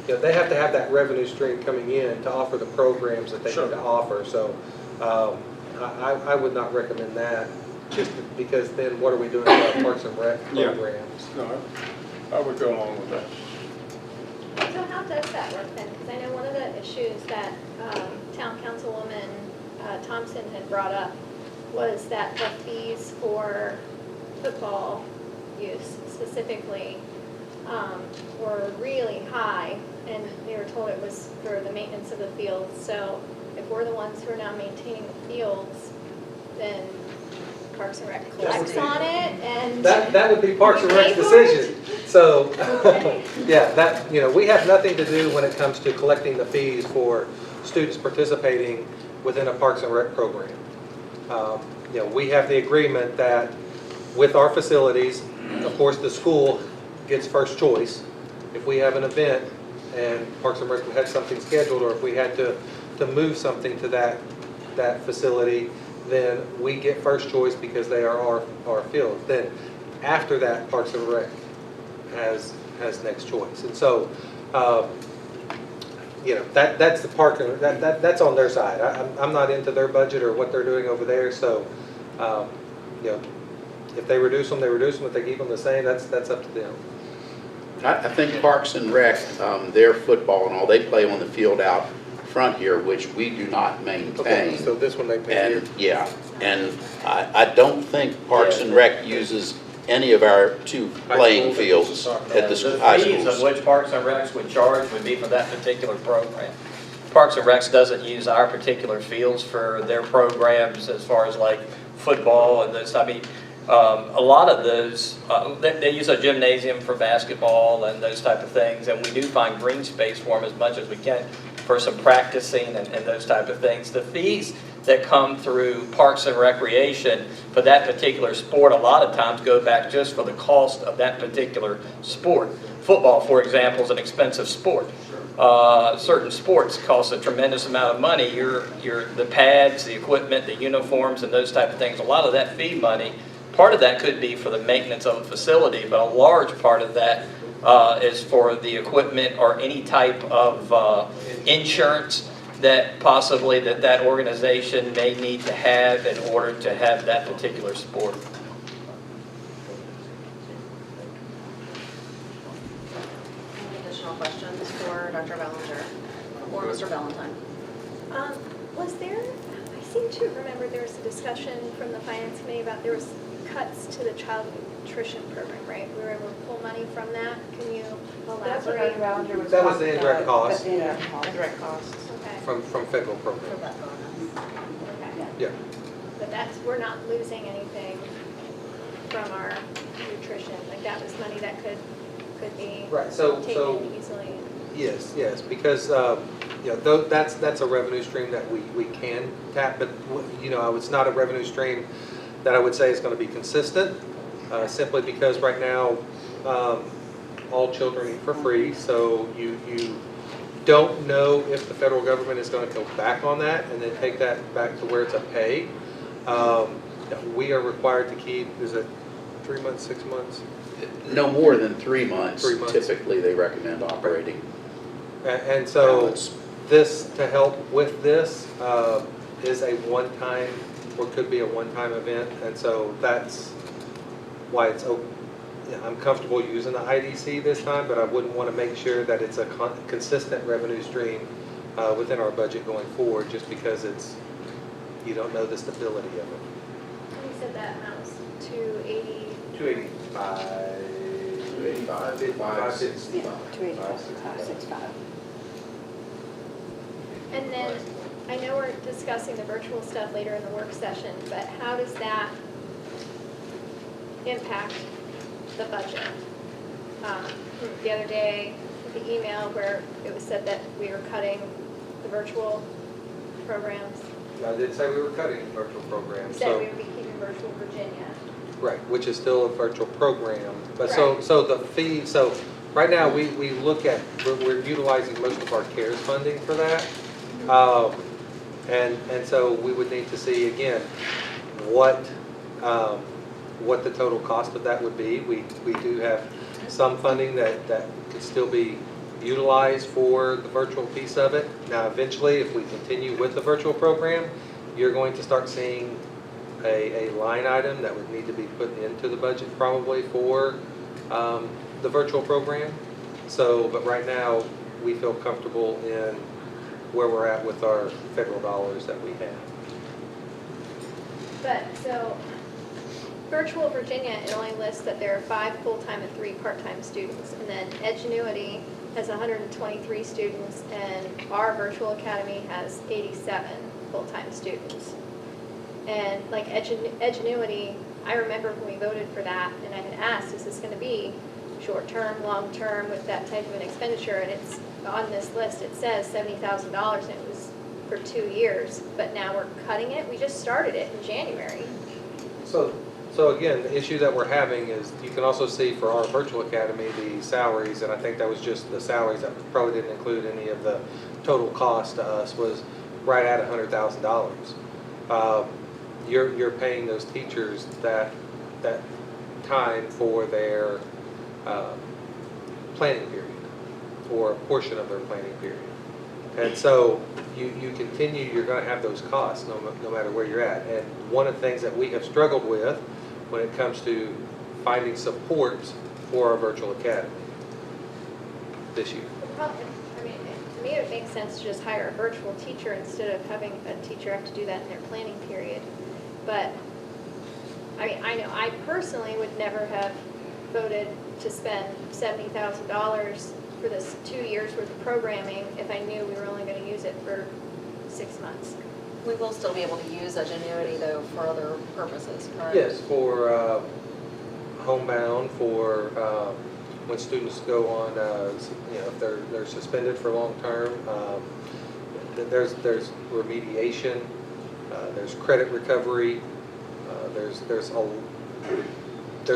you know, they have to have that revenue stream coming in to offer the programs that they need to offer. So I would not recommend that, just because then what are we doing with our Parks and Rec programs? No, I would go along with that. So how does that work then? Because I know one of the issues that Town Councilwoman Thompson had brought up was that the fees for football use specifically were really high, and they were told it was for the maintenance of the fields. So if we're the ones who are now maintaining the fields, then Parks and Rec collects on it, and That would be Parks and Rec's decision. So, yeah, that, you know, we have nothing to do when it comes to collecting the fees for students participating within a Parks and Rec program. You know, we have the agreement that with our facilities, of course, the school gets first choice. If we have an event and Parks and Rec had something scheduled, or if we had to move something to that facility, then we get first choice because they are our field. Then after that, Parks and Rec has next choice. And so, you know, that's the park, that's on their side. I'm not into their budget or what they're doing over there. So, you know, if they reduce them, they reduce them. If they keep them the same, that's up to them. I think Parks and Rec, their football and all, they play on the field out front here, which we do not maintain. Okay, so this one they pay here. And, yeah, and I don't think Parks and Rec uses any of our 2 playing fields at the high The fees of schools. which Parks and Recs would charge would be for that particular program. Parks and Recs doesn't use our particular fields for their programs as far as like football and those. I mean, a lot of those, they use a gymnasium for basketball and those type of things, and we do find green space for them as much as we can for some practicing and those type of things. The fees that come through Parks and Recreation for that particular sport a lot of times go back just for the cost of that particular sport. Football, for example, is an expensive sport. Certain sports cost a tremendous amount of money. The pads, the equipment, the uniforms, and those type of things. A lot of that fee money, part of that could be for the maintenance of a facility, but a large part of that is for the equipment or any type of insurance that possibly that organization may need to have in order to have that particular sport. Any additional questions for Dr. Ballinger or Mr. Valentine? Was there, I seem to remember there was a discussion from the finance committee about there was cuts to the child nutrition program, right? We were able to pull money from that. Can you That's what elaborate? Dr. Ballinger was That was talking the indirect about. cost Yeah, indirect costs. Okay, from federal programs. okay. Yeah. But that's, we're not losing anything from our nutrition. Like that was money that could be Right, so taken easily. yes, because, that's a revenue stream that we can tap, but, it's not a revenue stream that I would say is going to be consistent, simply because right now, all children eat for free, so you don't know if the federal government is going to go back on that and then take that back to where it's a pay. We are required to keep, is it 3 months, 6 months? No more than 3 months. 3 months. Typically, they recommend operating. And so balance. this, to help with this, is a one-time, or could be a one-time event. And so that's why I'm comfortable using the IDC this time, but I wouldn't want to make sure that it's a consistent revenue stream within our budget going forward, just because you don't know the stability of it. You said that amount was 280. 285. 285, 565. And then, I know we're discussing the virtual stuff later in the work session, but how does that impact the budget? The other day, the email where it was said that we were cutting the virtual programs. I did say we were cutting virtual You programs, said so, we would be keeping virtual Virginia. right, which is still a virtual program. But Right. so the fee, so right now, we look at, we're utilizing most of our CARES funding for that. And so we would need to see, again, what the total cost of that would be. We do have some funding that could still be utilized for the virtual piece of it. Now, eventually, if we continue with the virtual program, you're going to start seeing a line item that would need to be put into the budget probably for the virtual program. So, but right now, we feel comfortable in where we're at with our federal dollars that we have. But, so, Virtual Virginia, it only lists that there are 5 full-time and 3 part-time students. And then Edgenuity has 123 students, and our virtual academy has 87 full-time students. And like Edgenuity, I remember when we voted for that, and I had asked, is this gonna be short-term, long-term with that type of an expenditure? And it's on this list, it says $70,000, and it was for 2 years, but now we're cutting it. We just started it in January. So again, the issue that we're having is, you can also see for our virtual academy, the salaries, and I think that was just the salaries, that probably didn't include any of the total cost to us, was right at $100,000. You're paying those teachers that time for their planning period, or a portion of their planning period. And so you continue, you're going to have those costs no matter where you're at. And one of the things that we have struggled with when it comes to finding support for our virtual academy this year. The problem, I mean, to me, it makes sense to just hire a virtual teacher instead of having a teacher have to do that in their planning period. But, I mean, I know I personally would never have voted to spend $70,000 for this 2 years worth of programming if I knew we were only going to use it for 6 months. We will still be able to use Edgenuity though for other purposes, correct? Yes, for homebound, for when students go on, if they're suspended for long term, there's remediation, there's credit recovery, there's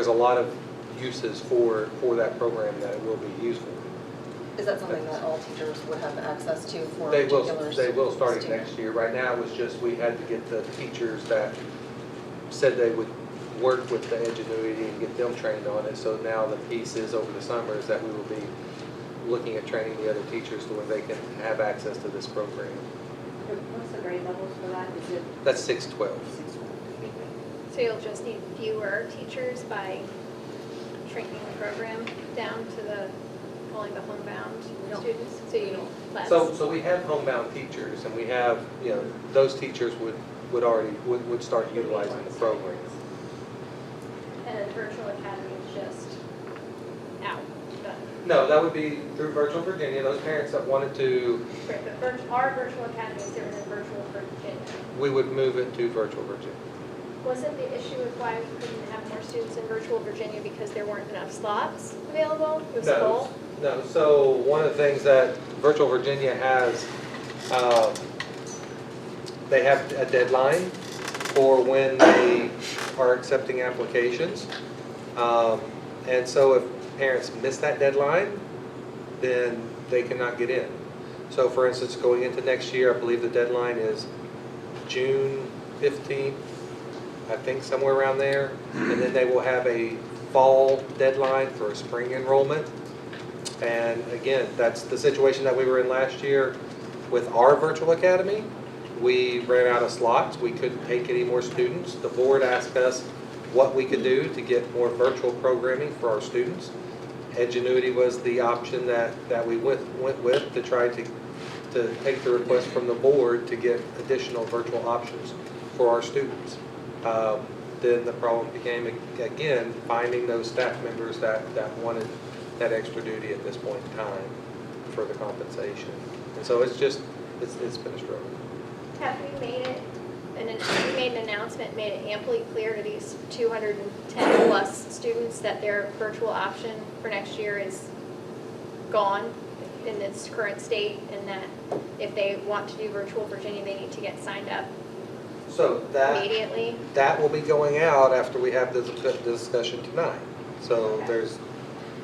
a lot of uses for that program that it will be used for. Is that something that all teachers would have access to for They particular will start it student? next year. Right now, it was just, we had to get the teachers that said they would work with the Edgenuity and get them trained on it. So now the piece is over the summer is that we will be looking at training the other teachers to where they can have access to this program. What's the grade levels for that? Is it That's 612. So you'll just need fewer teachers by shrinking the program down to only the homebound students? So you need less? So we have homebound teachers, and we have, those teachers would start utilizing the program. And then Virtual Academy is just out, done. No, that would be through Virtual Virginia. Those parents that wanted to, Right, but our Virtual Academy is different than Virtual Virginia. we would move it to Virtual Virginia. Wasn't the issue with why we couldn't have more students in Virtual Virginia because there weren't enough slots available? It was full? No, so one of the things that Virtual Virginia has, they have a deadline for when they are accepting applications. And so if parents miss that deadline, then they cannot get in. So for instance, going into next year, I believe the deadline is June 15th, I think somewhere around there. And then they will have a fall deadline for a spring enrollment. And again, that's the situation that we were in last year with our virtual academy. We ran out of slots. We couldn't take any more students. The board asked us what we could do to get more virtual programming for our students. Edgenuity was the option that we went with to try to take the request from the board to get additional virtual options for our students. Then the problem became, again, finding those staff members that wanted that extra duty at this point in time for the compensation. And so it's been a struggle. Have we made it, we made an announcement, made it amply clear to these 210 plus students that their virtual option for next year is gone in its current state, and that if they want to do Virtual Virginia, they need to get signed up So immediately? that will be going out after we have this discussion tonight. So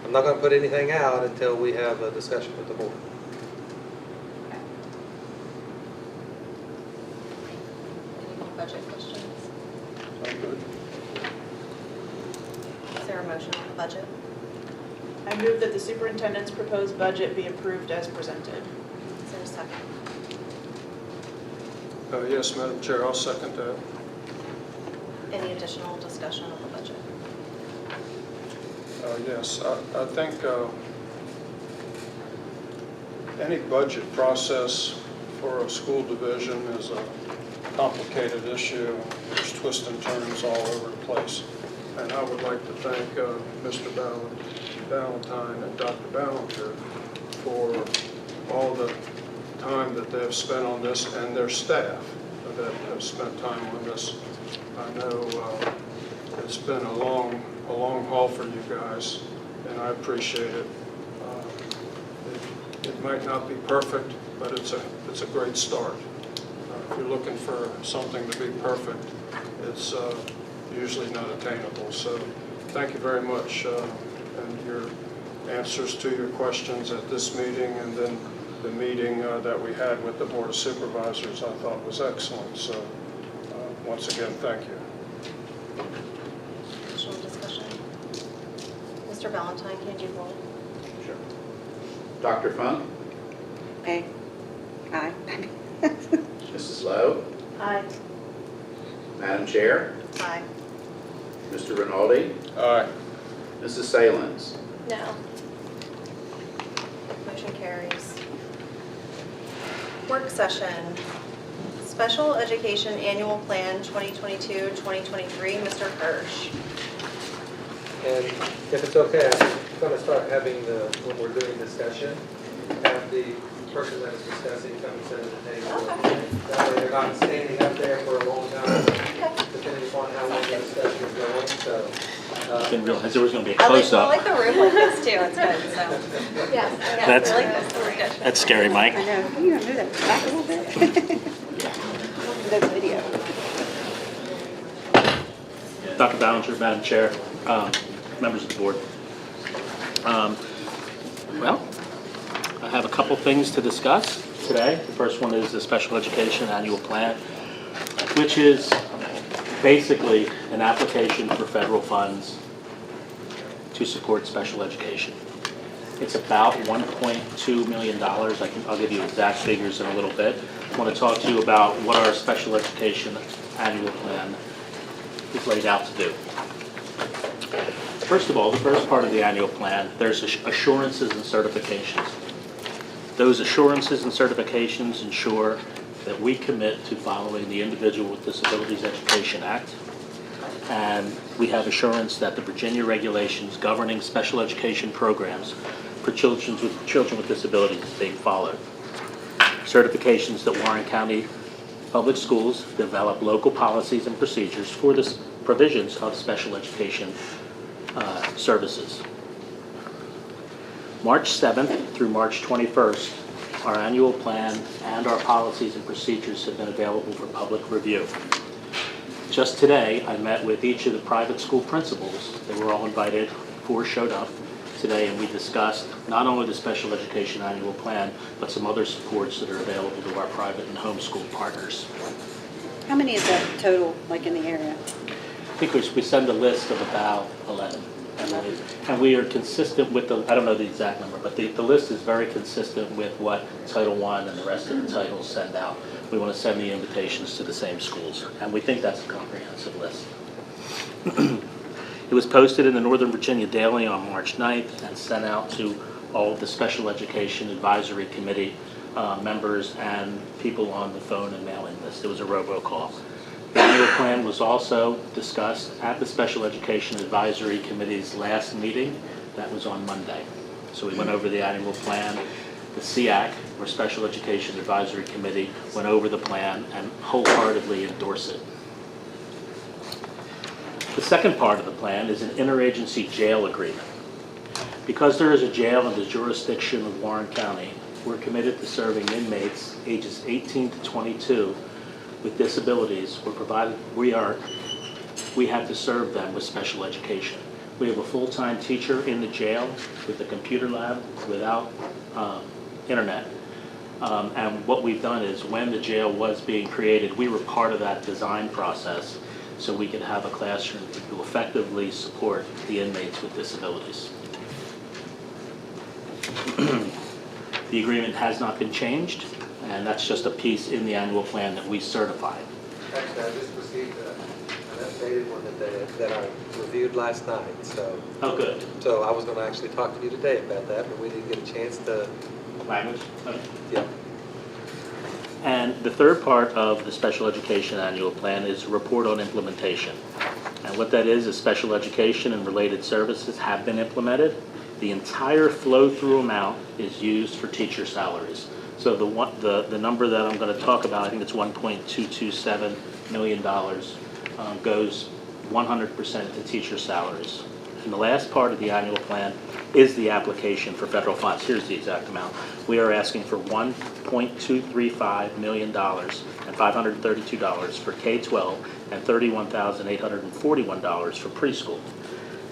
I'm not going to put anything out until we have a discussion with the board. Any budget questions? Sound good? Is there a motion on the budget? I move that the superintendent's proposed budget be approved as presented. Is there a second? Yes, Madam Chair, I'll second that. Any additional discussion of the budget? Yes, I think any budget process for a school division is a complicated issue. There's twists and turns all over the place. And I would like to thank Mr. Ballantyne and Dr. Ballinger for all the time that they've spent on this, and their staff that have spent time on this. I know it's been a long haul for you guys, and I appreciate it. It might not be perfect, but it's a great start. If you're looking for something to be perfect, it's usually not attainable. So thank you very much, and your answers to your questions at this meeting, and then the meeting that we had with the Board of Supervisors I thought was excellent. So once again, thank you. Additional discussion? Mr. Ballantyne, can you roll? Sure. Dr. Funk? Aye. Aye. Mrs. Lowe? Aye. Madam Chair? Aye. Mr. Rinaldi? Aye. Mrs. Salins? No. Motion carries. Work session. Special Education Annual Plan 2022-2023, Mr. Hirsch. And if it's okay, I'm going to start having when we're doing discussion, have the person that is discussing come and sit at the table. Okay. That way they're not standing up there for a long time, Okay. depending upon how long the discussion is going, so. Didn't realize there was going to be a I close-up. like the room like this too, it's good, so. Yeah. That's- I like this, we're good. That's scary, Mike. I know, you gotta move that back a little bit. The video. Dr. Ballinger, Madam Chair, members of the board. Well, I have a couple things to discuss today. The first one is the Special Education Annual Plan, which is basically an application for federal funds to support special education. It's about $1.2 million. I'll give you exact figures in a little bit. I want to talk to you about what our special education annual plan is laid out to do. First of all, the first part of the annual plan, there's assurances and certifications. Those assurances and certifications ensure that we commit to following the Individual with Disabilities Education Act, and we have assurance that the Virginia regulations governing special education programs for children with disabilities is being followed. Certifications that Warren County Public Schools develop local policies and procedures for the provisions of special education services. March 7th through March 21st, our annual plan and our policies and procedures have been available for public review. Just today, I met with each of the private school principals. They were all invited, 4 showed up today, and we discussed not only the special education annual plan, but some other supports that are available to our private and homeschool partners. How many is that total, like in the area? I think we send a list of about 11. And we are consistent with I don't know the exact number, but the list is very consistent with what Title I and the rest of the titles send out. We want to send the invitations to the same schools, and we think that's a comprehensive list. It was posted in the Northern Virginia Daily on March 9th and sent out to all of the Special Education Advisory Committee members and people on the phone and mailing list. It was a robocall. The annual plan was also discussed at the Special Education Advisory Committee's last meeting. That was on Monday. So we went over the annual plan. The SEAC, or Special Education Advisory Committee, went over the plan and wholeheartedly endorsed it. The second part of the plan is an interagency jail agreement. Because there is a jail in the jurisdiction of Warren County, we're committed to serving inmates ages 18 to 22 with disabilities. We have to serve them with special education. We have a full-time teacher in the jail with a computer lab without internet. And what we've done is when the jail was being created, we were part of that design process so we could have a classroom to effectively support the inmates with disabilities. The agreement has not been changed, and that's just a piece in the annual plan that we certified. Actually, I just received an updated one that I reviewed last night, so. Oh, good. So I was going to actually talk to you today about that, but we didn't get a chance to. Language? Okay. Yeah. And the third part of the special education annual plan is a report on implementation. And what that is special education and related services have been implemented. The entire flow-through amount is used for teacher salaries. So the number that I'm going to talk about, I think it's $1.227 million, goes 100% to teacher salaries. And the last part of the annual plan is the application for federal funds. Here's the exact amount. We are asking for $1.235 million and $532 for K-12 and $31,841 for preschool.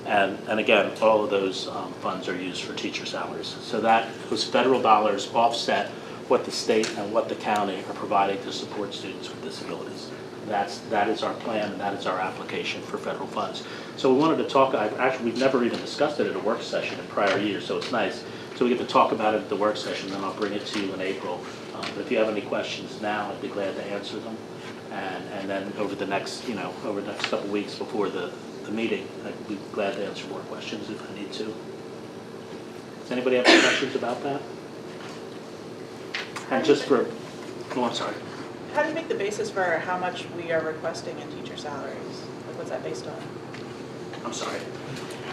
And again, all of those funds are used for teacher salaries. So those federal dollars offset what the state and what the county are providing to support students with disabilities. That is our plan, and that is our application for federal funds. So we wanted to talk, we've never even discussed it at a work session in prior years, so it's nice. So we get to talk about it at the work session, then I'll bring it to you in April. But if you have any questions now, I'd be glad to answer them. And then over the next couple weeks before the meeting, I'd be glad to answer more questions if I need to. Does anybody have any questions about that? And just for, I'm sorry. How do you make the basis for how much we are requesting in teacher salaries? Like, what's that based on? I'm sorry.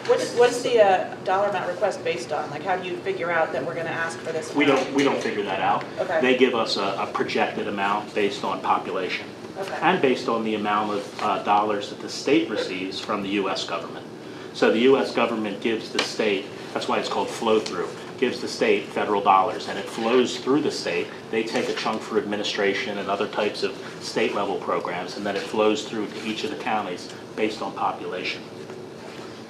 What is the dollar amount request based on? Like, how do you figure out that we're going to ask for this amount? We don't figure that out. Okay. They give us a projected amount based on population. Okay. And based on the amount of dollars that the state receives from the U.S. government. So the U.S. government gives the state, that's why it's called flow-through, gives the state federal dollars, and it flows through the state. They take a chunk for administration and other types of state-level programs, and then it flows through to each of the counties based on population.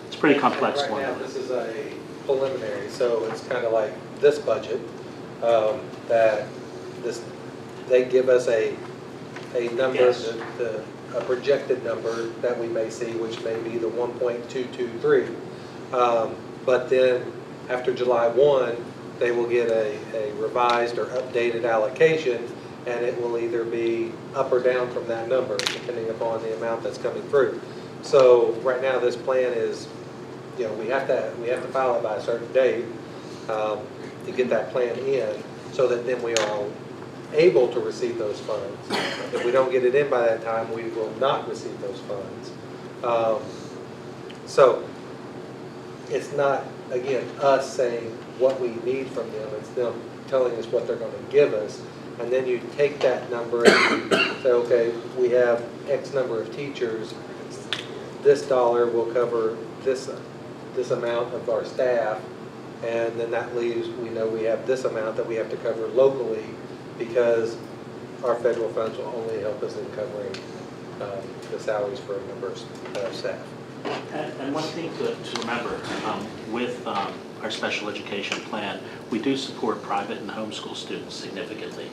It's a pretty complex right formula. Now, this is a preliminary, so it's kind of like this budget, they give us a number, Yes. the a projected number that we may see, which may be the 1.223. But then after July 1, they will get a revised or updated allocation, and it will either be up or down from that number, depending upon the amount that's coming through. So right now, this plan is, you know, we have to file it by a certain date to get that plan in, so that then we are able to receive those funds. If we don't get it in by that time, we will not receive those funds. So it's not, again, us saying what we need from them, it's them telling us what they're going to give us. And then you take that number and you say, okay, we have X number of teachers, this dollar will cover this amount of our staff, and then that leaves, we know we have this amount that we have to cover locally, because our federal funds will only help us in covering the salaries for a number of staff. And one thing to remember, with our special education plan, we do support private and homeschool students significantly.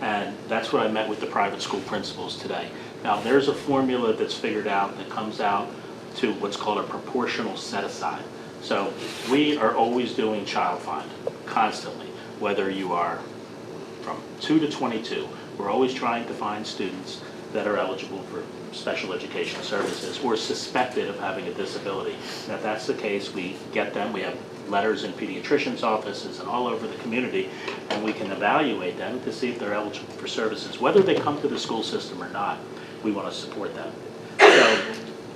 And that's what I met with the private school principals today. Now, there's a formula that's figured out that comes out to what's called a proportional set-aside. So we are always doing child find, constantly, whether you are from 2 to 22. We're always trying to find students that are eligible for special education services or suspected of having a disability. And if that's the case, we get them. We have letters in pediatricians' offices and all over the community, and we can evaluate them to see if they're eligible for services. Whether they come to the school system or not, we want to support them. So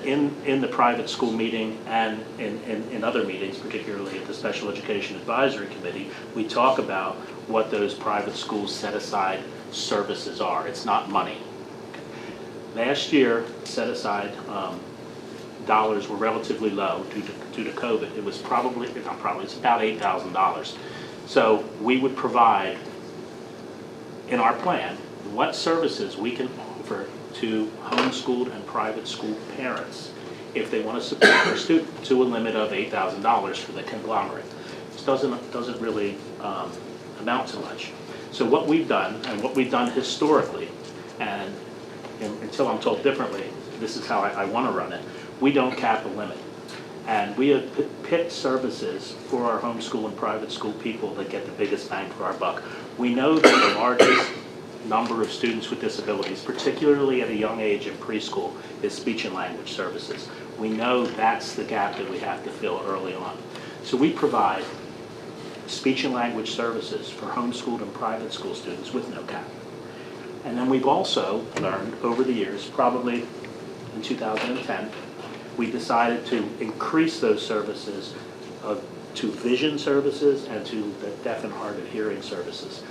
in the private school meeting and in other meetings, particularly at the Special Education Advisory Committee, we talk about what those private schools set-aside services are. It's not money. Last year, set-aside dollars were relatively low due to COVID. It was it's about $8,000. So we would provide, in our plan, what services we can offer to homeschooled and private school parents if they want to support their student, to a limit of $8,000 for the conglomerate. This doesn't really amount to much. So what we've done, and what we've done historically, and until I'm told differently, this is how I want to run it, we don't cap a limit. And we have picked services for our homeschool and private school people that get the biggest bang for our buck. We know that the largest number of students with disabilities, particularly at a young age in preschool, is speech and language services. We know that's the gap that we have to fill early on. So we provide speech and language services for homeschooled and private school students with no cap. And then we've also learned over the years, probably in 2010, we decided to increase those services to vision services and to the deaf and hard of hearing services,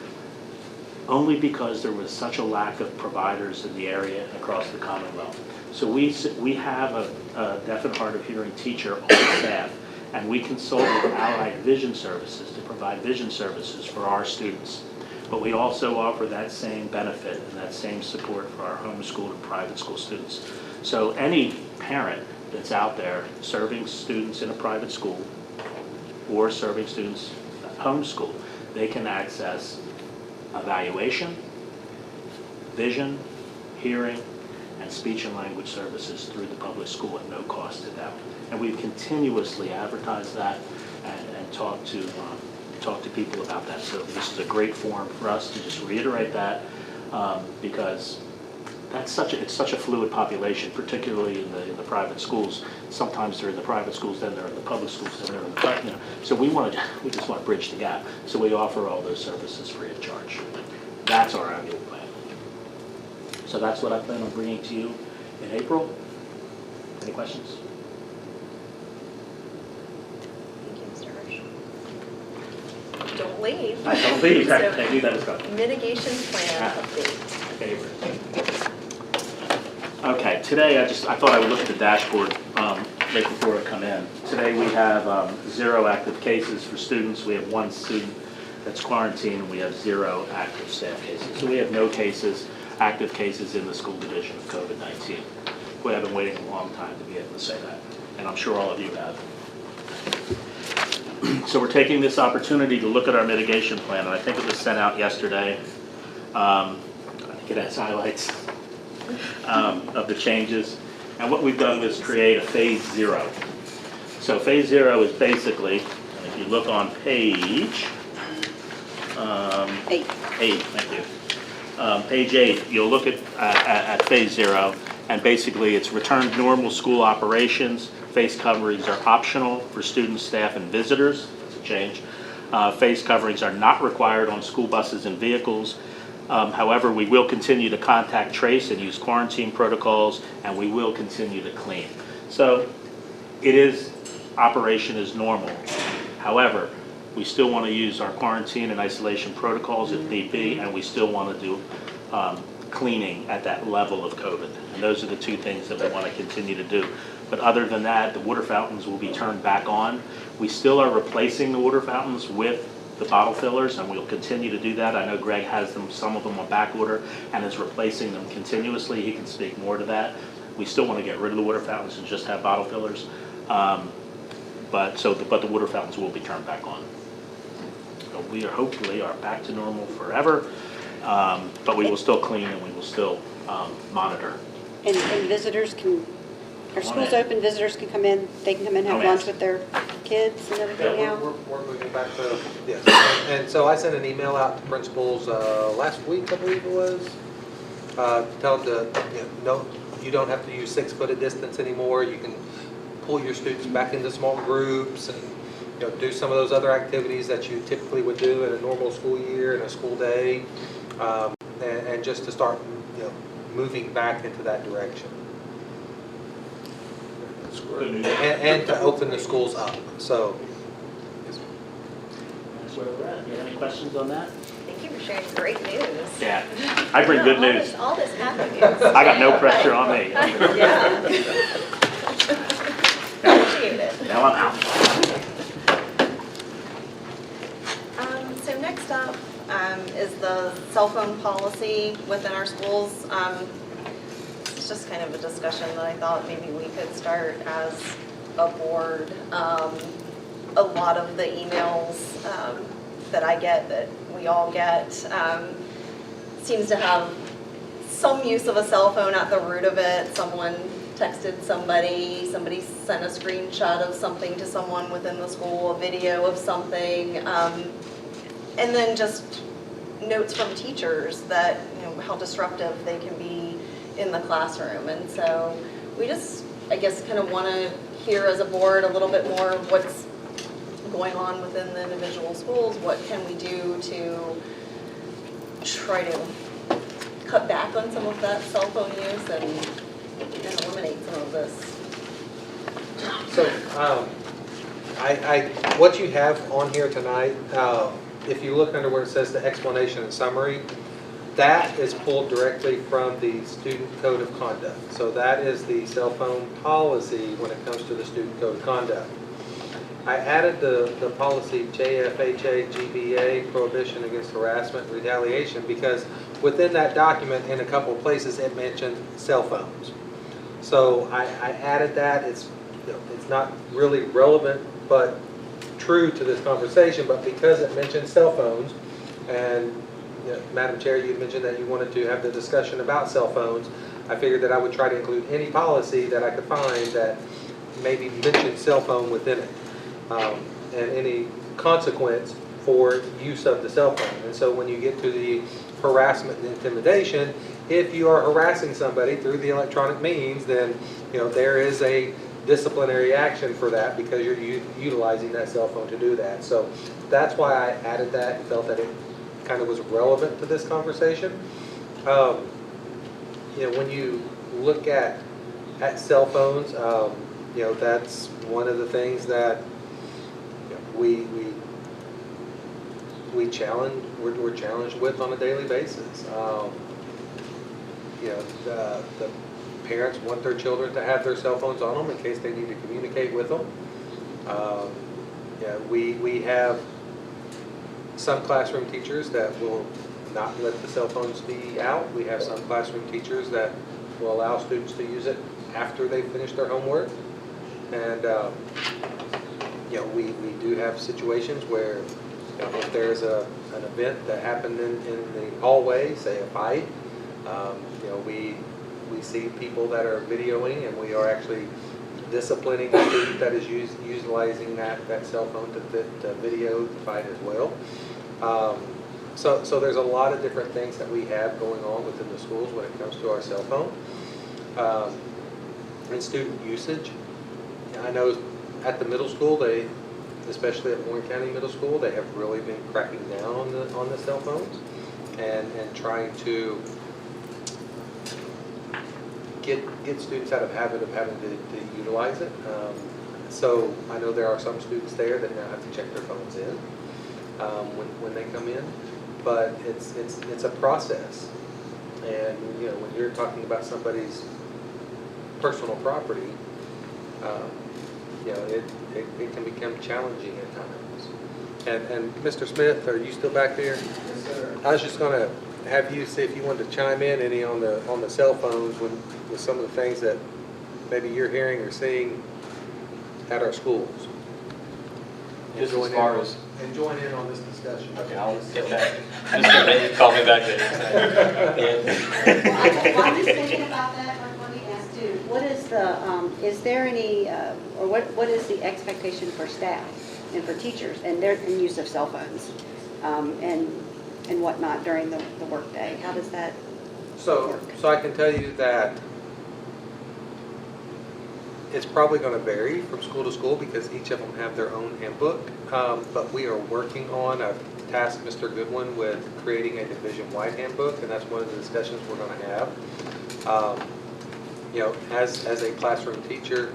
only because there was such a lack of providers in the area and across the Commonwealth. So we have a deaf and hard of hearing teacher on staff, and we consult with Allied Vision Services to provide vision services for our students. But we also offer that same benefit and that same support for our homeschooled and private school students. So any parent that's out there serving students in a private school or serving students at homeschool, they can access evaluation, vision, hearing, and speech and language services through the public school at no cost to them. And we've continuously advertised that and talked to people about that. So this is a great forum for us to just reiterate that, because it's such a fluid population, particularly in the private schools. Sometimes they're in the private schools, then they're in the public schools, then they're in the private. So we just want to bridge the gap. So we offer all those services free of charge. That's our annual plan. So that's what I plan on bringing to you in April. Any questions? Thank you, Mr. Hirsch. Don't leave. I don't leave. So, I knew that was coming. mitigation plan update. Favorite. Okay, today I thought I would look at the dashboard right before I come in. Today we have 0 active cases for students. We have 1 student that's quarantined, and we have 0 active staff cases. So we have no active cases in the school division of COVID-19. Boy, I've been waiting a long time to be able to say that, and I'm sure all of you have. So we're taking this opportunity to look at our mitigation plan, and I think it was sent out yesterday. I think it has highlights. of the changes. And what we've done is create a phase 0. So phase 0 is basically, if you look on page 8, thank you. Page 8, you'll look at phase 0, and basically it's return to normal school operations. Face coverings are optional for students, staff, and visitors. That's a change. Face coverings are not required on school buses and vehicles. However, we will continue to contact trace and use quarantine protocols, and we will continue to clean. So it is, operation is normal. However, we still want to use our quarantine and isolation protocols if need be, and we still want to do cleaning at that level of COVID. And those are the two things that we want to continue to do. But other than that, the water fountains will be turned back on. We still are replacing the water fountains with the bottle fillers, and we'll continue to do that. I know Greg has them, some of them on back order, and is replacing them continuously. He can speak more to that. We still want to get rid of the water fountains and just have bottle fillers. But the water fountains will be turned back on. So we are hopefully back to normal forever, but we will still clean and we will still monitor. And visitors can, are schools open, visitors can come in, they can come in and have lunch with their kids and everything now? We're moving back to, yes. And so I sent an email out to principals last week, I believe it was, to tell them to, no, you don't have to use 6 foot of distance anymore. You can pull your students back into small groups and do some of those other activities that you typically would do in a normal school year and a school day, and just to start moving back into that direction. That's great. And to open the schools up. So That's where we're at. You have any questions on that? Thank you for sharing great news. Yeah, I bring good No, news. All this happy news. I got no pressure on me. Yeah. Appreciate it. Now I'm out. So next up is the cell phone policy within our schools. It's just kind of a discussion that I thought maybe we could start as a board. A lot of the emails that I get, that we all get, seems to have some use of a cell phone at the root of it. Someone texted somebody sent a screenshot of something to someone within the school, a video of something, and then just notes from teachers that, how disruptive they can be in the classroom. And so we just, I guess, kind of want to hear as a board a little bit more of what's going on within the individual schools. What can we do to try to cut back on some of that cell phone use and eliminate some of this? So, what you have on here tonight, if you look under where it says the explanation and summary, that is pulled directly from the Student Code of Conduct. So that is the cell phone policy when it comes to the Student Code of Conduct. I added the policy JFHA GBA, Prohibition Against Harassment and Retaliation, because within that document in a couple of places it mentioned cell phones. So I added that. It's not really relevant but true to this conversation, but because it mentions cell phones, and Madam Chair, you mentioned that you wanted to have the discussion about cell phones, I figured that I would try to include any policy that I could find that maybe mentioned cell phone within it, and any consequence for use of the cell phone. And so when you get to the harassment and intimidation, if you are harassing somebody through the electronic means, then there is a disciplinary action for that because you're utilizing that cell phone to do that. So that's why I added that and felt that it kind of was relevant to this conversation. When you look at cell phones, that's one of the things that we're challenged with on a daily basis. The parents want their children to have their cell phones on them in case they need to communicate with them. We have some classroom teachers that will not let the cell phones be out. We have some classroom teachers that will allow students to use it after they finish their homework. And we do have situations where if there's an event that happened in the hallway, say a fight, we we see people that are videoing, and we are actually disciplining the student that is utilizing that cell phone to video the fight as well. So there's a lot of different things that we have going on within the schools when it comes to our cell phone. And student usage. I know at the middle school, especially at Warren County Middle School, they have really been cracking down on the cell phones and trying to get students out of habit of having to utilize it. So I know there are some students there that now have to check their phones in when they come in, but it's a process. And when you're talking about somebody's personal property, it can become challenging at times. And Mr. Smith, are you still back there? Yes, sir. I was just going to have you see if you wanted to chime in any on the cell phones with some of the things that maybe you're hearing or seeing at our schools. Just as far as. And join in on this discussion. Okay, I'll get back. Mr. May, call me back later. While he's thinking about that, let me ask too, what is is there any, or what is the expectation for staff and for teachers and their use of cell phones and whatnot during the workday? How does that work? So I can tell you that it's probably going to vary from school to school because each of them have their own handbook. But we are working on, I've tasked Mr. Goodwin with creating a division-wide handbook, and that's one of the discussions we're going to have. As a classroom teacher,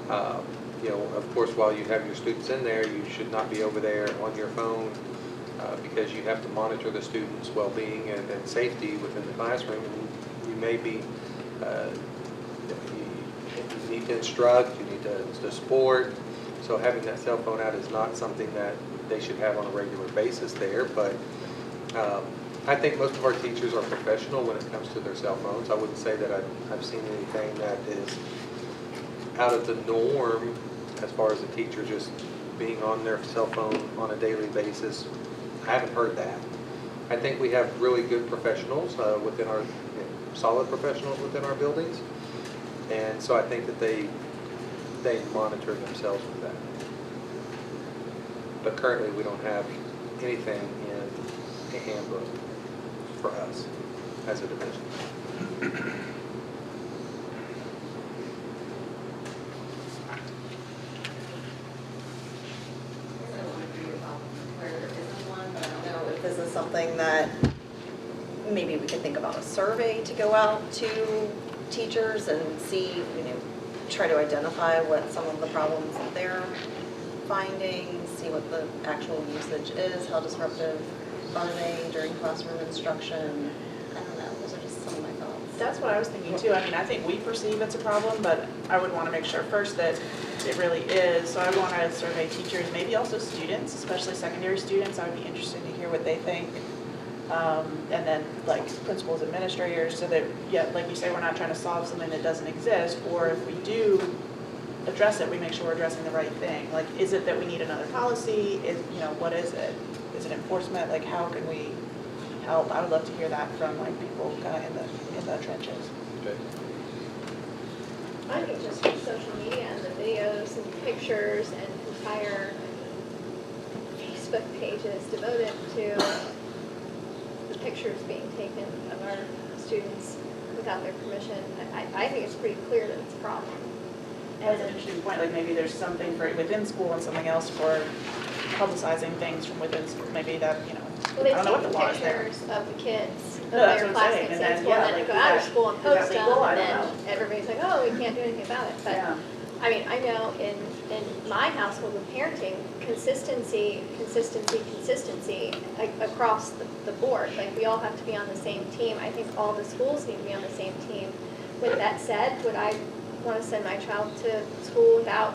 of course, while you have your students in there, you should not be over there on your phone because you have to monitor the students' well-being and safety within the classroom. And you may be you need to instruct, you need to support. So having that cell phone out is not something that they should have on a regular basis there. But I think most of our teachers are professional when it comes to their cell phones. I wouldn't say that I've seen anything that is out of the norm as far as a teacher just being on their cell phone on a daily basis. I haven't heard that. I think we have really good professionals within our, solid professionals within our buildings. And so I think that they monitor themselves with that. But currently we don't have anything in a handbook for us as a division. This is something that maybe we could think about a survey to go out to teachers and see, try to identify what some of the problems that they're finding, see what the actual usage is, how disruptive are they during classroom instruction. I don't know, those are just some of my thoughts. That's what I was thinking too. I think we perceive it's a problem, but I would want to make sure first that it really is. So I want to survey teachers, maybe also students, especially secondary students. I would be interested to hear what they think. And then like principals, administrators, so that, like you say, we're not trying to solve something that doesn't exist, or if we do address it, we make sure we're addressing the right thing. Like, is it that we need another policy? What is it? Is it enforcement? Like, how can we help? I would love to hear that from like people kind of in the trenches. Okay. I think just with social media and the videos and pictures and entire Facebook pages devoted to the pictures being taken of our students without their permission, I think it's pretty clear that it's a problem. That's an interesting point, like maybe there's something for within school and something else for publicizing things from within school, maybe that, Well, they I don't know what the law take is there. pictures of the kids, of No, that's their what I'm saying, classmates and in then, school, and then like, go is out of that- school and is that post them, legal? I and don't then know. everybody's like, oh, we can't do anything about it. But, Yeah. I mean, I know in my household with parenting, consistency like, across the board. Like, we all have to be on the same team. I think all the schools need to be on the same team. With that said, would I want to send my child to school without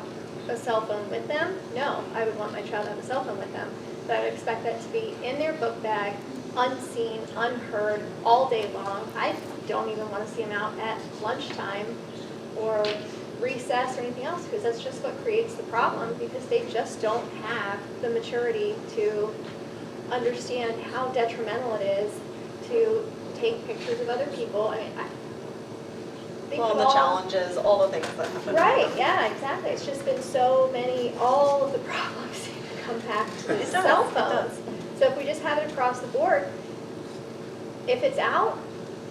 a cell phone with them? No, I would want my child to have a cell phone with them. But I would expect that to be in their book bag, unseen, unheard, all day long. I don't even want to see them out at lunchtime or recess or anything else, because that's just what creates the problem, because they just don't have the maturity to understand how detrimental it is to take pictures of other people. I mean, think Well, of and the all- challenges, all the things that happen. Right, yeah, exactly. It's just been so many, all of the problems seem to come back to the It does, cell it does. phones. So if we just have it across the board, if it's out,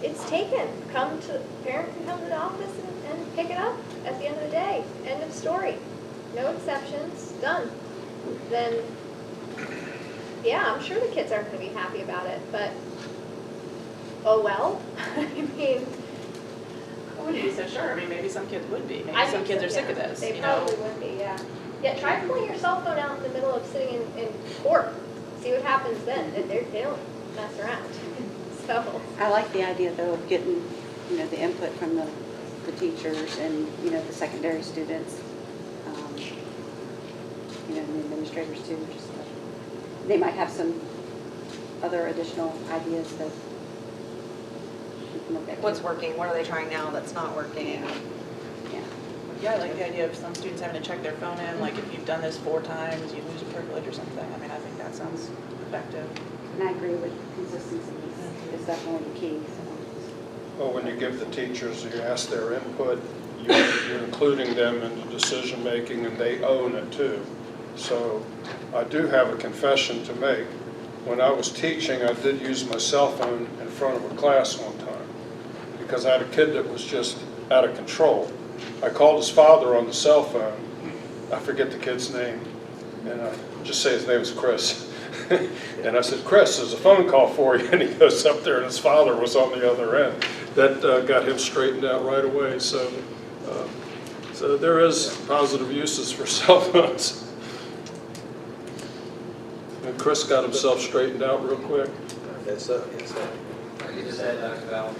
it's taken. Parent can come to the office and pick it up at the end of the day. End of story. No exceptions, done. Then, yeah, I'm sure the kids aren't gonna be happy about it, but, oh well. I mean, I wouldn't be so sure. I mean, maybe some kids would be. Maybe I some think kids so, are sick of yeah. this, They you know? probably would be, yeah. Yeah, try pulling your cell phone out in the middle of sitting in court. See what happens then. They don't mess around. So, I like the idea, though, of getting, the input from the teachers and, the secondary students, and the administrators too. Just, they might have some other additional ideas that we can look at. What's working, what are they trying now that's not working? Yeah. Yeah, I like the idea of some students having to check their phone in, like if you've done this 4 times, you lose a privilege or something. I mean, I think that sounds effective. And I agree with consistency is definitely the key. Well, when you give the teachers, you ask their input, you're including them in the decision-making, and they own it too. So I do have a confession to make. When I was teaching, I did use my cell phone in front of a class one time because I had a kid that was just out of control. I called his father on the cell phone. I forget the kid's name, and I just say his name is Chris. And I said, Chris, there's a phone call for you. And he goes up there, and his father was on the other end. That got him straightened out right away. So there is positive uses for cell phones. And Chris got himself straightened out real quick. Yes, sir. Yes, sir. I can just add, Dr. Ballard.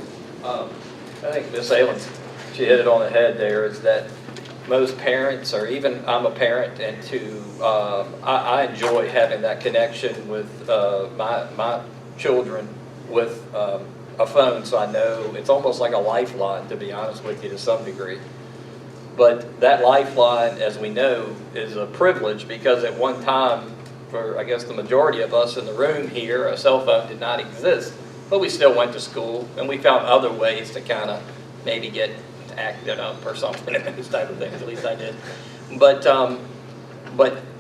I think Ms. Alens, she hit it on the head there, is that most parents, or even I'm a parent, and I enjoy having that connection with my children with a phone, so I know it's almost like a lifeline, to be honest with you, to some degree. But that lifeline, as we know, is a privilege because at one time, for I guess the majority of us in the room here, a cell phone did not exist. But we still went to school, and we found other ways to kind of maybe get acted up or something, and those type of things, at least I did. But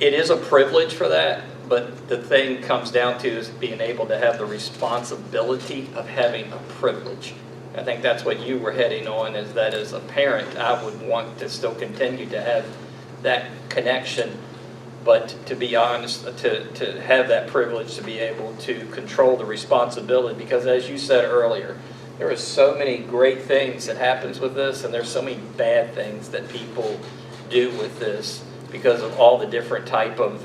it is a privilege for that, but the thing comes down to is being able to have the responsibility of having a privilege. I think that's what you were heading on, is that as a parent, I would want to still continue to have that connection, but to be honest, to have that privilege to be able to control the responsibility, because as you said earlier, there are so many great things that happens with this, and there's so many bad things that people do with this because of all the different type of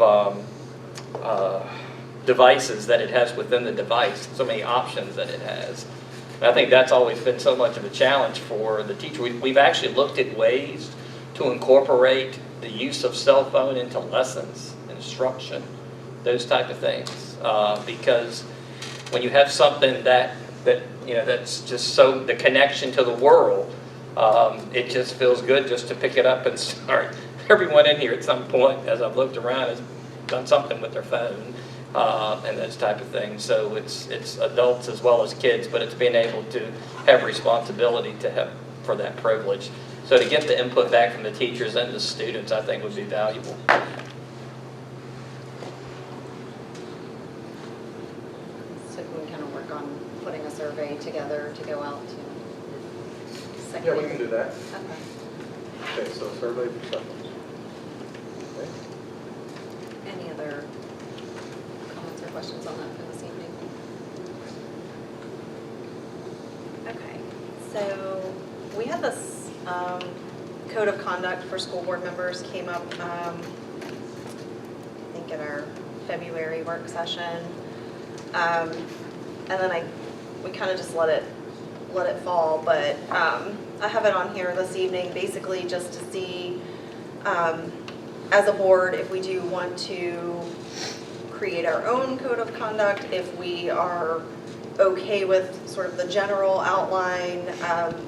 devices that it has within the device, so many options that it has. And I think that's always been so much of a challenge for the teacher. We've actually looked at ways to incorporate the use of cell phone into lessons, instruction, those type of things, because when you have something that's just so, the connection to the world, it just feels good just to pick it up and start. Everyone in here at some point, as I've looked around, has done something with their phone and those type of things. So it's adults as well as kids, but it's being able to have responsibility to have for that privilege. So to get the input back from the teachers and the students, I think would be valuable. So we can kind of work on putting a survey together to go out to Yeah, secondary. we can do that. Okay. Okay, so survey for cell phones. Okay. Any other comments or questions on that for this evening? Okay, so we had this code of conduct for school board members came up, I think in our February work session. And then we kind of just let it fall, but I have it on here this evening basically just to see as a board if we do want to create our own code of conduct, if we are okay with sort of the general outline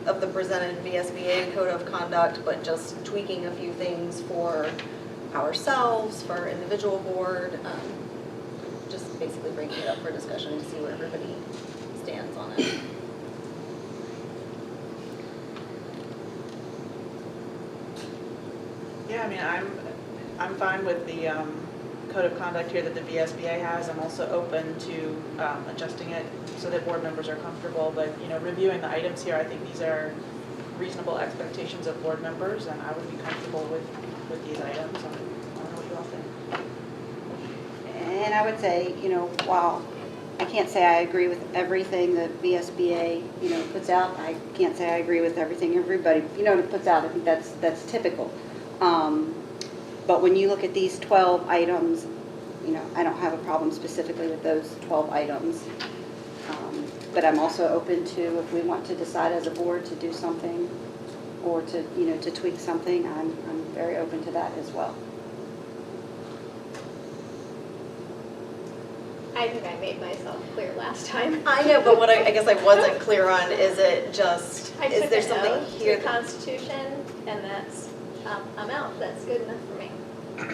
of the presented VSBA code of conduct, but just tweaking a few things for ourselves, for our individual board, just basically bringing it up for discussion to see where everybody stands on it. mean, I'm fine with the code of conduct here that the VSBA has. I'm also open to adjusting it so that board members are comfortable. But, you know, reviewing the items here, I think these are reasonable expectations of board members, and I would be comfortable with these items. I don't know what you all think. And I would say, you know, while I can't say I agree with everything that VSBA, you know, puts out, I can't say I agree with everything everybody, you know, puts out. I think that's typical. But when you look at these 12 items, you know, I don't have a problem specifically with those 12 items. But I'm also open to, if we want to decide as a board to do something or to, you know, to tweak something, I'm very open to that as well. I think I made myself clear last time. I know, but what I guess I wasn't clear on, is it just, I is took there an something oath here? to the Constitution, and that's, I'm out. That's good enough for me.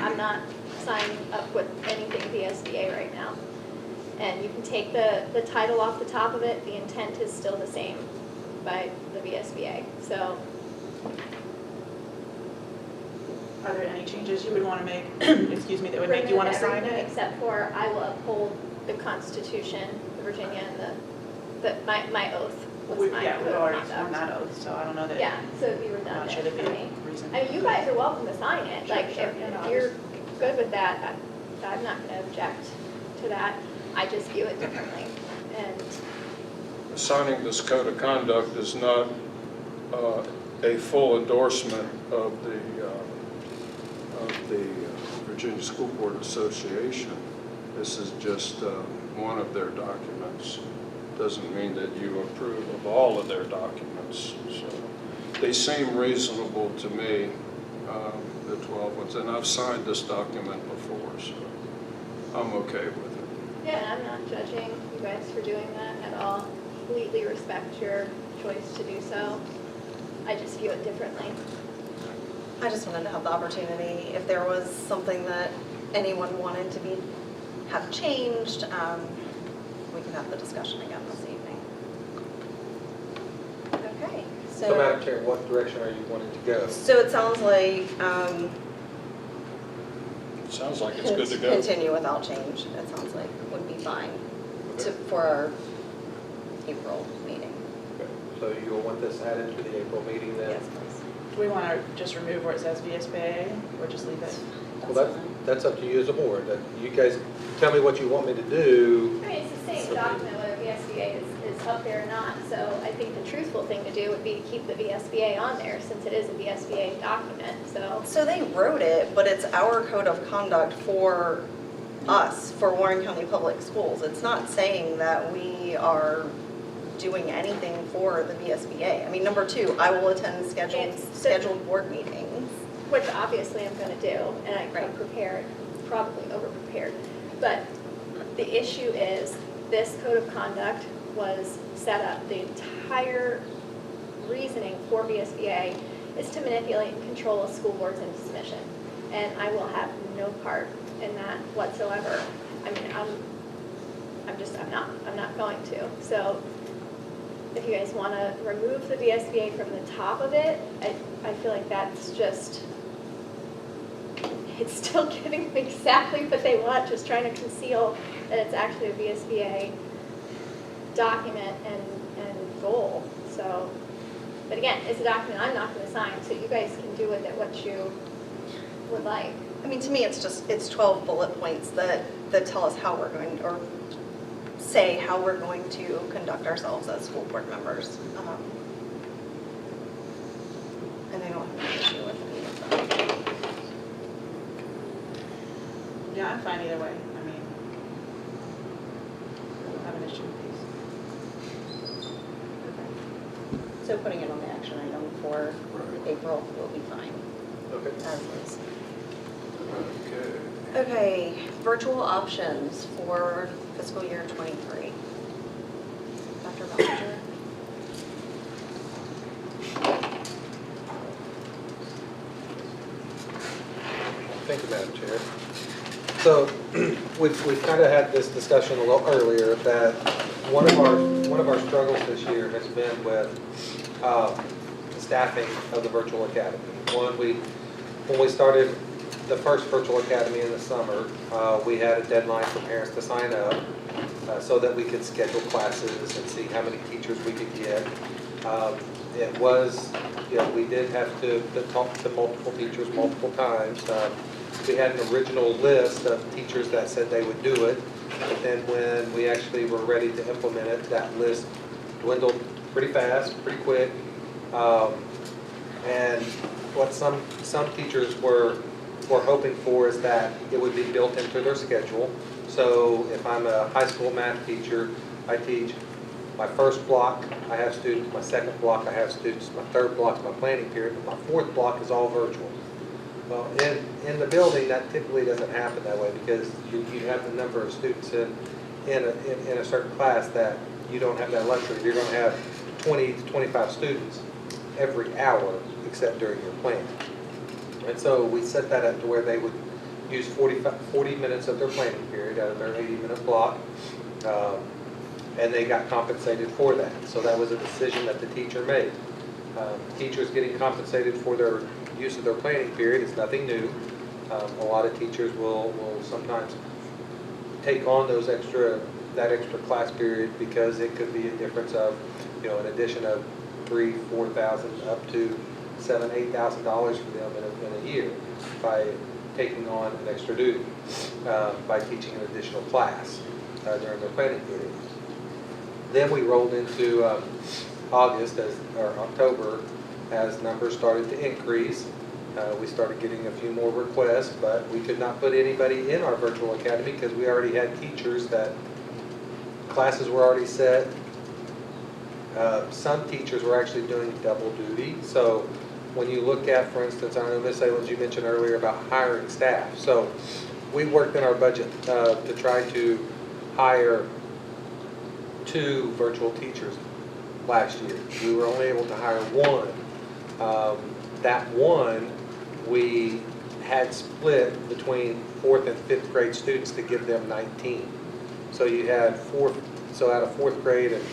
I'm not signing up with anything VSBA right now. And you can take the title off the top of it, the intent is still the same by the VSBA. So, Are there any changes you would want to make, excuse me, that would make you want to sign everything it? except for I will uphold the Constitution, the Virginia, and my oath was my Yeah, code we've of already conduct. sworn that oath, so I don't know that. Yeah, so it'd be I'm not sure redundant there'd for be me. a reason. I mean, you guys are welcome to sign it. Sure, Like, sure. if Yeah, no, you're good with that, I'm not going to object to that. I just view it differently. And Signing this code of conduct is not a full endorsement of the Virginia School Board Association. This is just one of their documents. Doesn't mean that you approve of all of their documents. So they seem reasonable to me, the 12 ones, and I've signed this document before, so I'm okay with it. yeah, I'm not judging you guys for doing that at all. Completely respect your choice to do so. I just view it differently. I just wanted to have the opportunity, if there was something that anyone wanted to have changed, we could have the discussion again this evening. Okay, So Madam Chair, what direction are you wanting to go? So it sounds like, Sounds like it's good to go. continue without change, it sounds like would be fine for our April meeting. Okay. So you'll want this added to the April meeting then? Yes, please. Do we want to just remove where it says VSBA, or just leave it? Well, that's up to you as a board. You guys tell me what you want me to do. I mean, it's the same document whether VSBA is up there or not, so I think the truthful thing to do would be to keep the VSBA on there since it is a VSBA document, so. So they wrote it, but it's our code of conduct for us, for Warren County Public Schools. It's not saying that we are doing anything for the VSBA. I mean, number 2, I will attend scheduled board meetings. Which obviously I'm going to do, and I'm prepared, probably over-prepared. But the issue is, this code of conduct was set up, the entire reasoning for VSBA is to manipulate and control a school board's indismission. And I will have no part in that whatsoever. I mean, I'm not going to. So if you guys want to remove the VSBA from the top of it, I feel like that's just, it's still giving them exactly what they want, just trying to conceal that it's actually a VSBA document and goal. So, but again, it's a document I'm not going to sign, so you guys can do with it what you would like. I mean, to me, it's 12 bullet points that tell us how we're going, or say how we're going to conduct ourselves as school board members. And I don't have an issue with any of them. Yeah, I'm fine either way. I mean, I don't have an issue with these. So putting it on the action item for April will be fine, Okay. as is. Okay. Okay, virtual options for fiscal year '23. Dr. Bellinger? Thank you, Madam Chair. So we've kind of had this discussion a little earlier that one of our struggles this year has been with the staffing of the virtual academy. One, when we started the first virtual academy in the summer, we had a deadline for parents to sign up so that we could schedule classes and see how many teachers we could get. It was, we did have to talk to multiple teachers multiple times. We had an original list of teachers that said they would do it, but then when we actually were ready to implement it, that list dwindled pretty fast, pretty quick. And what some teachers were hoping for is that it would be built into their schedule. So if I'm a high school math teacher, I teach my first block, I have students, my second block, I have students, my third block is my planning period, but my fourth block is all virtual. Well, in the building, that typically doesn't happen that way because you have the number of students in a certain class that you don't have that luxury. You're going to have 20 to 25 students every hour except during your plan. And so we set that up to where they would use 40 minutes of their planning period out of their 80-minute block, and they got compensated for that. So that was a decision that the teacher made. Teachers getting compensated for their use of their planning period is nothing new. A lot of teachers will sometimes take on that extra class period because it could be a difference of, an addition of $3,000, $4,000 up to $7,000, $8,000 for them in a year by taking on an extra duty, by teaching an additional class during their planning period. Then we rolled into October as numbers started to increase. We started getting a few more requests, but we could not put anybody in our virtual academy because we already had teachers that classes were already set. Some teachers were actually doing double duty. So when you look at, for instance, I know Ms. Salins, you mentioned earlier about hiring staff. So we worked in our budget to try to hire 2 virtual teachers last year. We were only able to hire 1. That one we had split between 4th and 5th grade students to give them 19. So you had out of 4th grade, and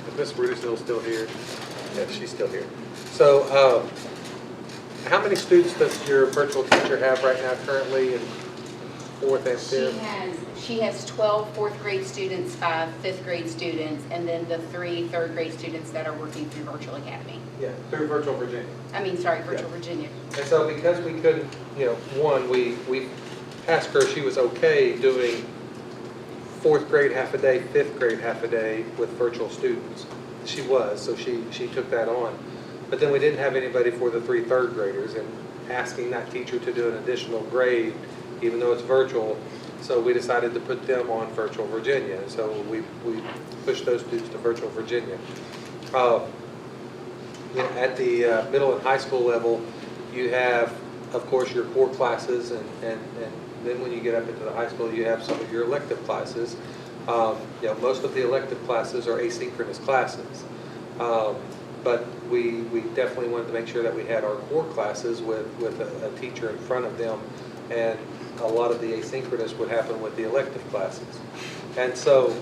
is Miss Rudisill still here? Yeah, she's still here. So how many students does your virtual teacher have right now currently in 4th and 5th? She has 12 4th grade students, 5th grade students, and then the 3 3rd grade students that are working through Virtual Academy. Yeah, through Virtual Virginia. Virtual Virginia. And so because we couldn't, one, we asked her if she was okay doing 4th grade half a day, 5th grade half a day with virtual students. She was, so she took that on. But then we didn't have anybody for the 3 3rd graders, and asking that teacher to do an additional grade, even though it's virtual. So we decided to put them on Virtual Virginia. So we pushed those students to Virtual Virginia. At the middle and high school level, you have, of course, your core classes, and then when you get up into the high school, you have some of your elective classes. Most of the elective classes are asynchronous classes. But we definitely wanted to make sure that we had our core classes with a teacher in front of them, and a lot of the asynchronous would happen with the elective classes. And so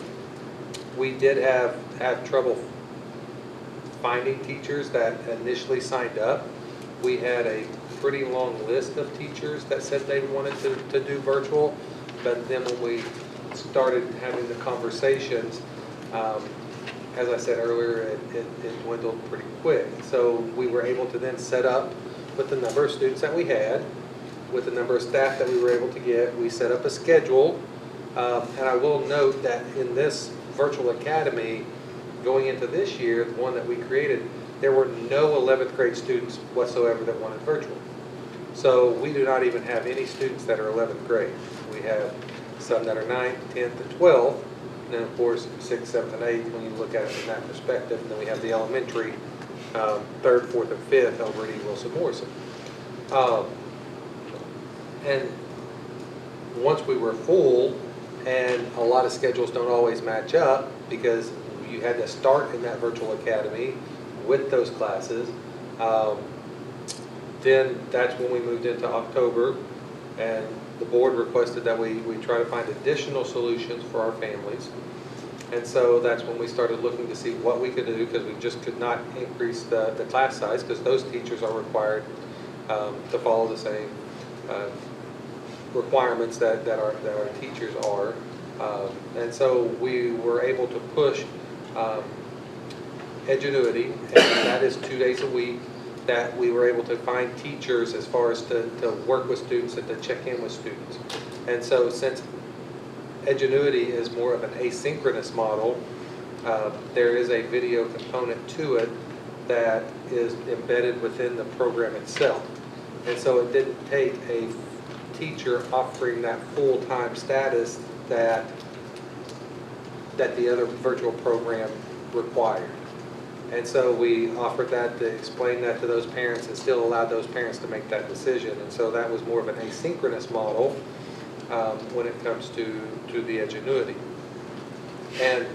we did have trouble finding teachers that initially signed up. We had a pretty long list of teachers that said they wanted to do virtual, but then when we started having the conversations, as I said earlier, it dwindled pretty quick. So we were able to then set up with the number of students that we had, with the number of staff that we were able to get. We set up a schedule, and I will note that in this virtual academy, going into this year, the one that we created, there were no 11th grade students whatsoever that wanted virtual. So we do not even have any students that are 11th grade. We have some that are 9th, 10th, and 12th, and then of course 6th, 7th, and 8th when you look at it from that perspective. And then we have the elementary 3rd, 4th, and 5th over at E. Wilson Morrison. And once we were full, and a lot of schedules don't always match up because you had to start in that virtual academy with those classes, then that's when we moved into October, and the board requested that we try to find additional solutions for our families. And so that's when we started looking to see what we could do, because we just could not increase the class size, because those teachers are required to follow the same requirements that our teachers are. And so we were able to push Edgenuity, and that is 2 days a week, that we were able to find teachers as far as to work with students and to check in with students. And so since Edgenuity is more of an asynchronous model, there is a video component to it that is embedded within the program itself. And so it didn't take a teacher offering that full-time status that the other virtual program required. And so we offered that to explain that to those parents and still allowed those parents to make that decision. And so that was more of an asynchronous model when it comes to the Edgenuity. And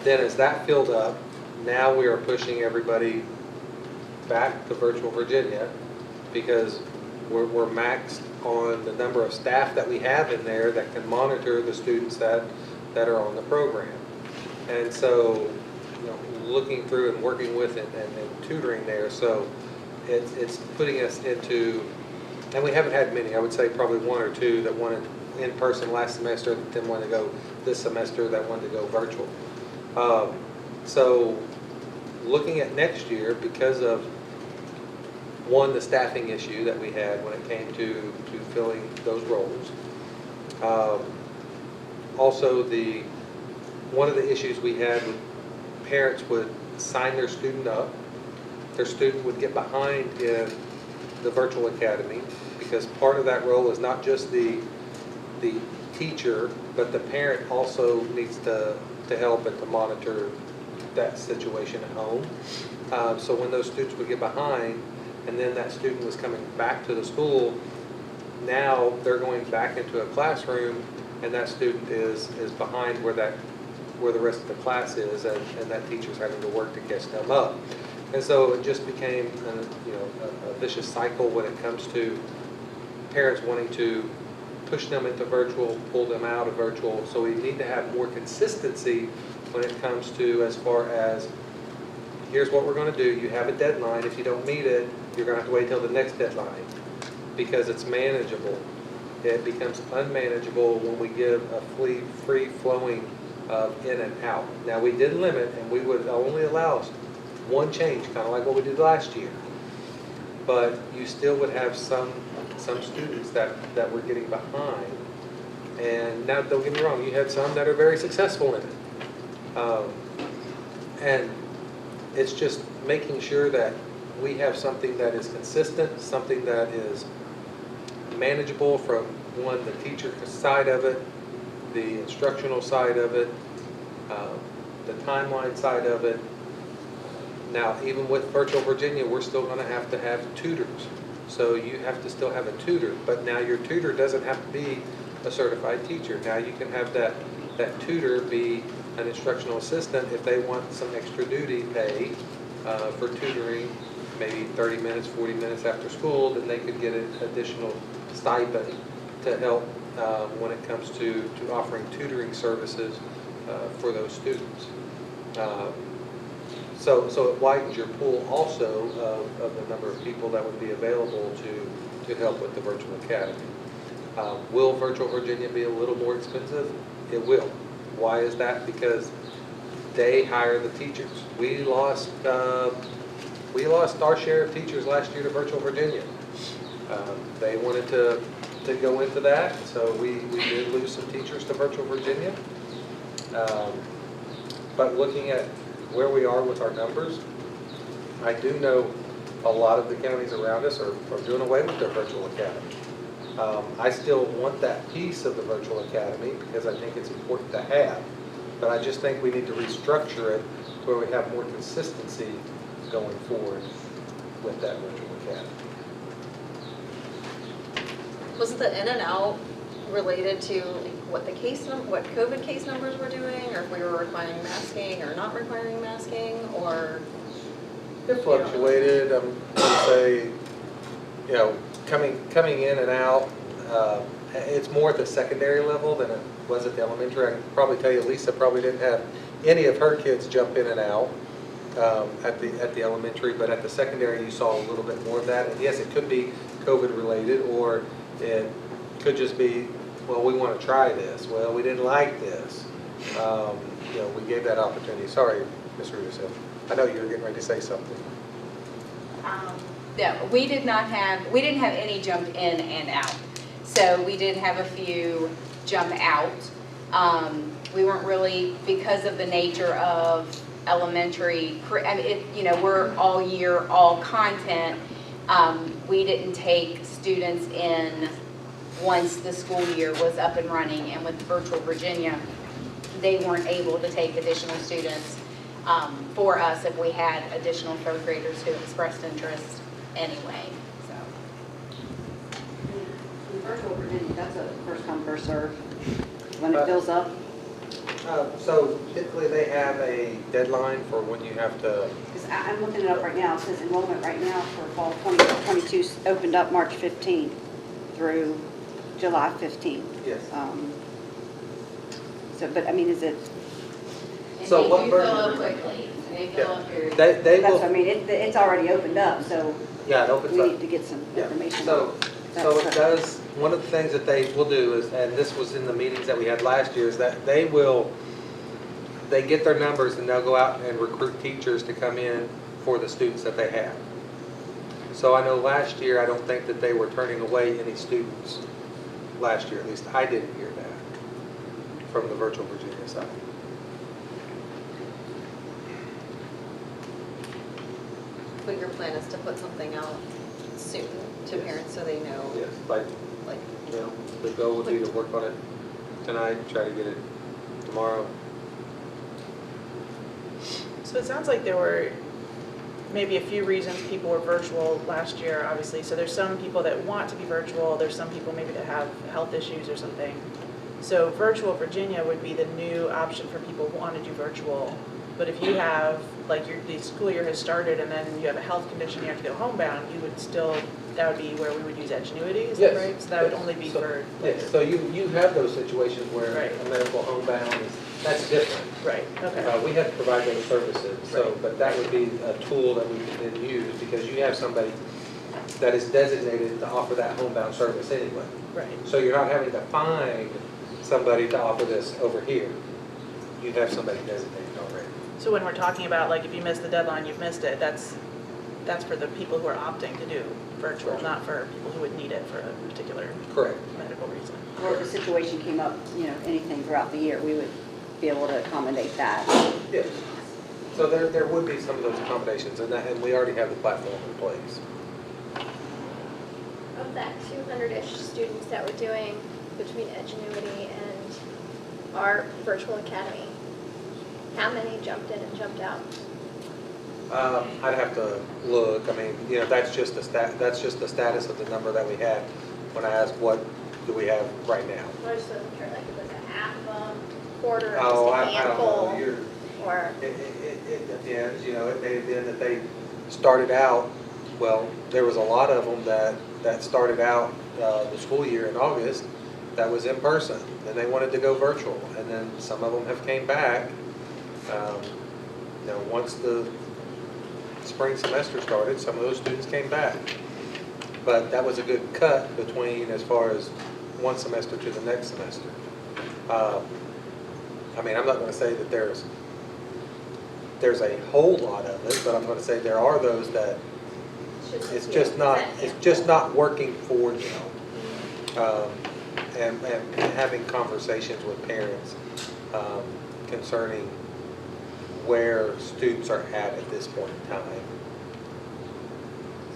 then as that filled up, now we are pushing everybody back to Virtual Virginia because we're maxed on the number of staff that we have in there that can monitor the students that are on the program. And so, you know, looking through and working with it and tutoring there, so it's putting us into, and we haven't had many, I would say probably one or two that wanted in person last semester, that didn't want to go this semester, that wanted to go virtual. So looking at next year, because of one, the staffing issue that we had when it came to filling those roles. Also, one of the issues we had with parents would sign their student up. Their student would get behind in the virtual academy because part of that role is not just the teacher, but the parent also needs to help and to monitor that situation at home. So when those students would get behind, and then that student was coming back to the school, now they're going back into a classroom, and that student is behind where the rest of the class is, and that teacher's having to work to catch them up. And so it just became a vicious cycle when it comes to parents wanting to push them into virtual, pull them out of virtual. So we need to have more consistency when it comes to as far as, here's what we're going to do. You have a deadline. If you don't meet it, you're going to have to wait till the next deadline because it's manageable. It becomes unmanageable when we give a free-flowing in and out. Now, we did limit, and we would only allow one change, kind of like what we did last year. But you still would have some students that were getting behind. And now, don't get me wrong, you had some that are very successful in it. And it's just making sure that we have something that is consistent, something that is manageable from one, the teacher side of it, the instructional side of it, the timeline side of it. Now, even with Virtual Virginia, we're still going to have tutors. So you have to still have a tutor, but now your tutor doesn't have to be a certified teacher. Now you can have that tutor be an instructional assistant if they want some extra duty pay for tutoring, maybe 30 minutes, 40 minutes after school, then they could get an additional stipend to help when it comes to offering tutoring services for those students. So it widens your pool also of the number of people that would be available to help with the virtual academy. Will Virtual Virginia be a little more expensive? It will. Why is that? Because they hire the teachers. We lost our share of teachers last year to Virtual Virginia. They wanted to go into that, so we did lose some teachers to Virtual Virginia. But looking at where we are with our numbers, I do know a lot of the counties around us are doing away with their virtual academy. I still want that piece of the virtual academy because I think it's important to have, but I just think we need to restructure it to where we have more consistency going forward with that virtual academy. Was the in and out related to what what COVID case numbers were doing, or if we were requiring masking or not requiring masking, or? It fluctuated. I'm going to say, coming in and out. It's more at the secondary level than it was at the elementary. I can probably tell you Lisa probably didn't have any of her kids jump in and out. at the elementary, but at the secondary, you saw a little bit more of that. And yes, it could be COVID-related, or it could just be, well, we want to try this. Well, we didn't like this. We gave that opportunity. Sorry, Ms. Russo. I know you were getting ready to say something. Yeah, we didn't have any jump in and out. So we did have a few jump out. We weren't really, because of the nature of elementary, we're all year, all content. We didn't take students in once the school year was up and running, and with Virtual Virginia, they weren't able to take additional students for us if we had additional third graders who expressed interest anyway, so. In Virtual Virginia, that's a first come, first serve. When it fills up, So typically they have a deadline for when you have to. because I'm looking it up right now, it says enrollment right now for fall 2022 opened up March 15th through July 15th. Yes. But I mean, is it, So what They do fill version? up quickly, they fill up very. They that's what I will, mean, it's already opened up, so yeah, it opens we up. need to get some Yeah. information. So That's it does, one of the things that they will do is, and this was in the meetings that we had last year, is that they get their numbers and they'll go out and recruit teachers to come in for the students that they have. So I know last year, I don't think that they were turning away any students last year, at least I didn't hear that from the Virtual Virginia side. But your plan is to put something out soon to parents so they know, Yes, like, the goal would be to work on it tonight, try to get it tomorrow. So it sounds like there were maybe a few reasons people were virtual last year, obviously. So there's some people that want to be virtual, there's some people maybe that have health issues or something. So Virtual Virginia would be the new option for people who want to do virtual. But if you have, like, the school year has started and then you have a health condition, you have to go homebound, you would still, that would be where we would use Edgenuity, is that Yes. right? So that would Yes. only be So- for. Yes, so you have those situations where Right. a medical homebound is, that's different. Right, okay. We have to provide those services, so, Right. but that would be a tool that we can then use, because you have somebody that is designated to offer that homebound service anyway. Right. So you're not having to find somebody to offer this over here. You have somebody designated already. So when we're talking about, like, if you missed the deadline, you've missed it, that's for the people who are opting to do virtual, not for people who would need it for a particular Correct. medical reason. Or if a situation came up, anything throughout the year, we would be able to accommodate that. Yes. So there would be some of those accommodations, and we already have the platform in place. Of that 200-ish students that we're doing between Edgenuity and our virtual academy, how many jumped in and jumped out? I'd have to look, I mean, that's just the status of the number that we had when I asked what do we have right now. I just wasn't sure, like, if it was a half of them, quarter, or Oh, just a I don't handful, know, or, it depends, it may have been that they started out, well, there was a lot of them that started out the school year in August that was in person, and they wanted to go virtual, and then some of them have came back. Once the spring semester started, some of those students came back. But that was a good cut between, as far as one semester to the next semester. I'm not going to say that there's a whole lot of it, but I'm going to say there are those that it's just not working for them. And having conversations with parents concerning where students are at this point in time.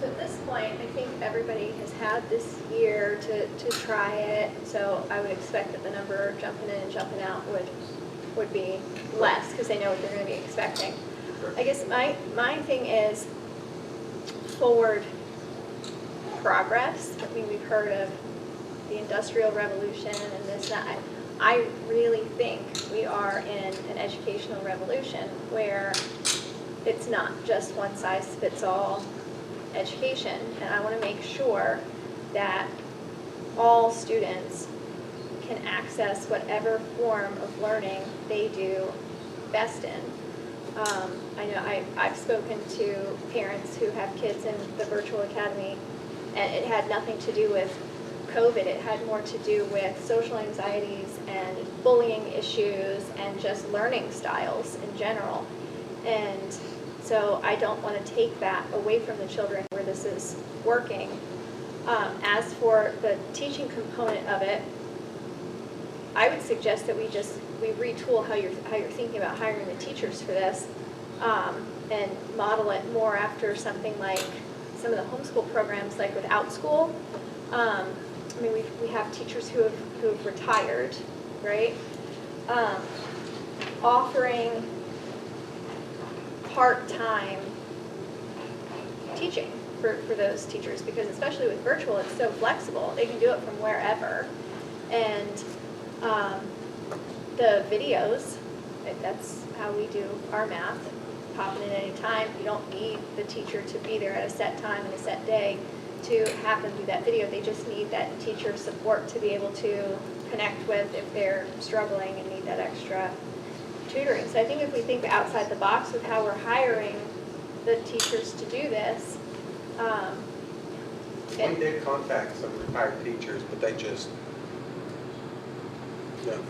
so at this point, I think everybody has had this year to try it, so I would expect that the number jumping in and jumping out would be less, because they know what they're going to be expecting. I guess my thing is forward progress. I mean, we've heard of the Industrial Revolution and this, that. I really think we are in an educational revolution where it's not just one size fits all education. And I want to make sure that all students can access whatever form of learning they do best in. I know I've spoken to parents who have kids in the virtual academy, and it had nothing to do with COVID. It had more to do with social anxieties and bullying issues and just learning styles in general. And so I don't want to take that away from the children where this is working. As for the teaching component of it, I would suggest that we retool how you're thinking about hiring the teachers for this, and model it more after something like some of the homeschool programs, like with OutSchool. I mean, we have teachers who have retired, right? Offering part-time teaching for those teachers, because especially with virtual, it's so flexible. They can do it from wherever. And the videos, that's how we do our math, pop it in any time. You don't need the teacher to be there at a set time and a set day to have them do that video. They just need that teacher support to be able to connect with if they're struggling and need that extra tutoring. So I think if we think outside the box with how we're hiring the teachers to do this, We did contact some retired teachers, but they just,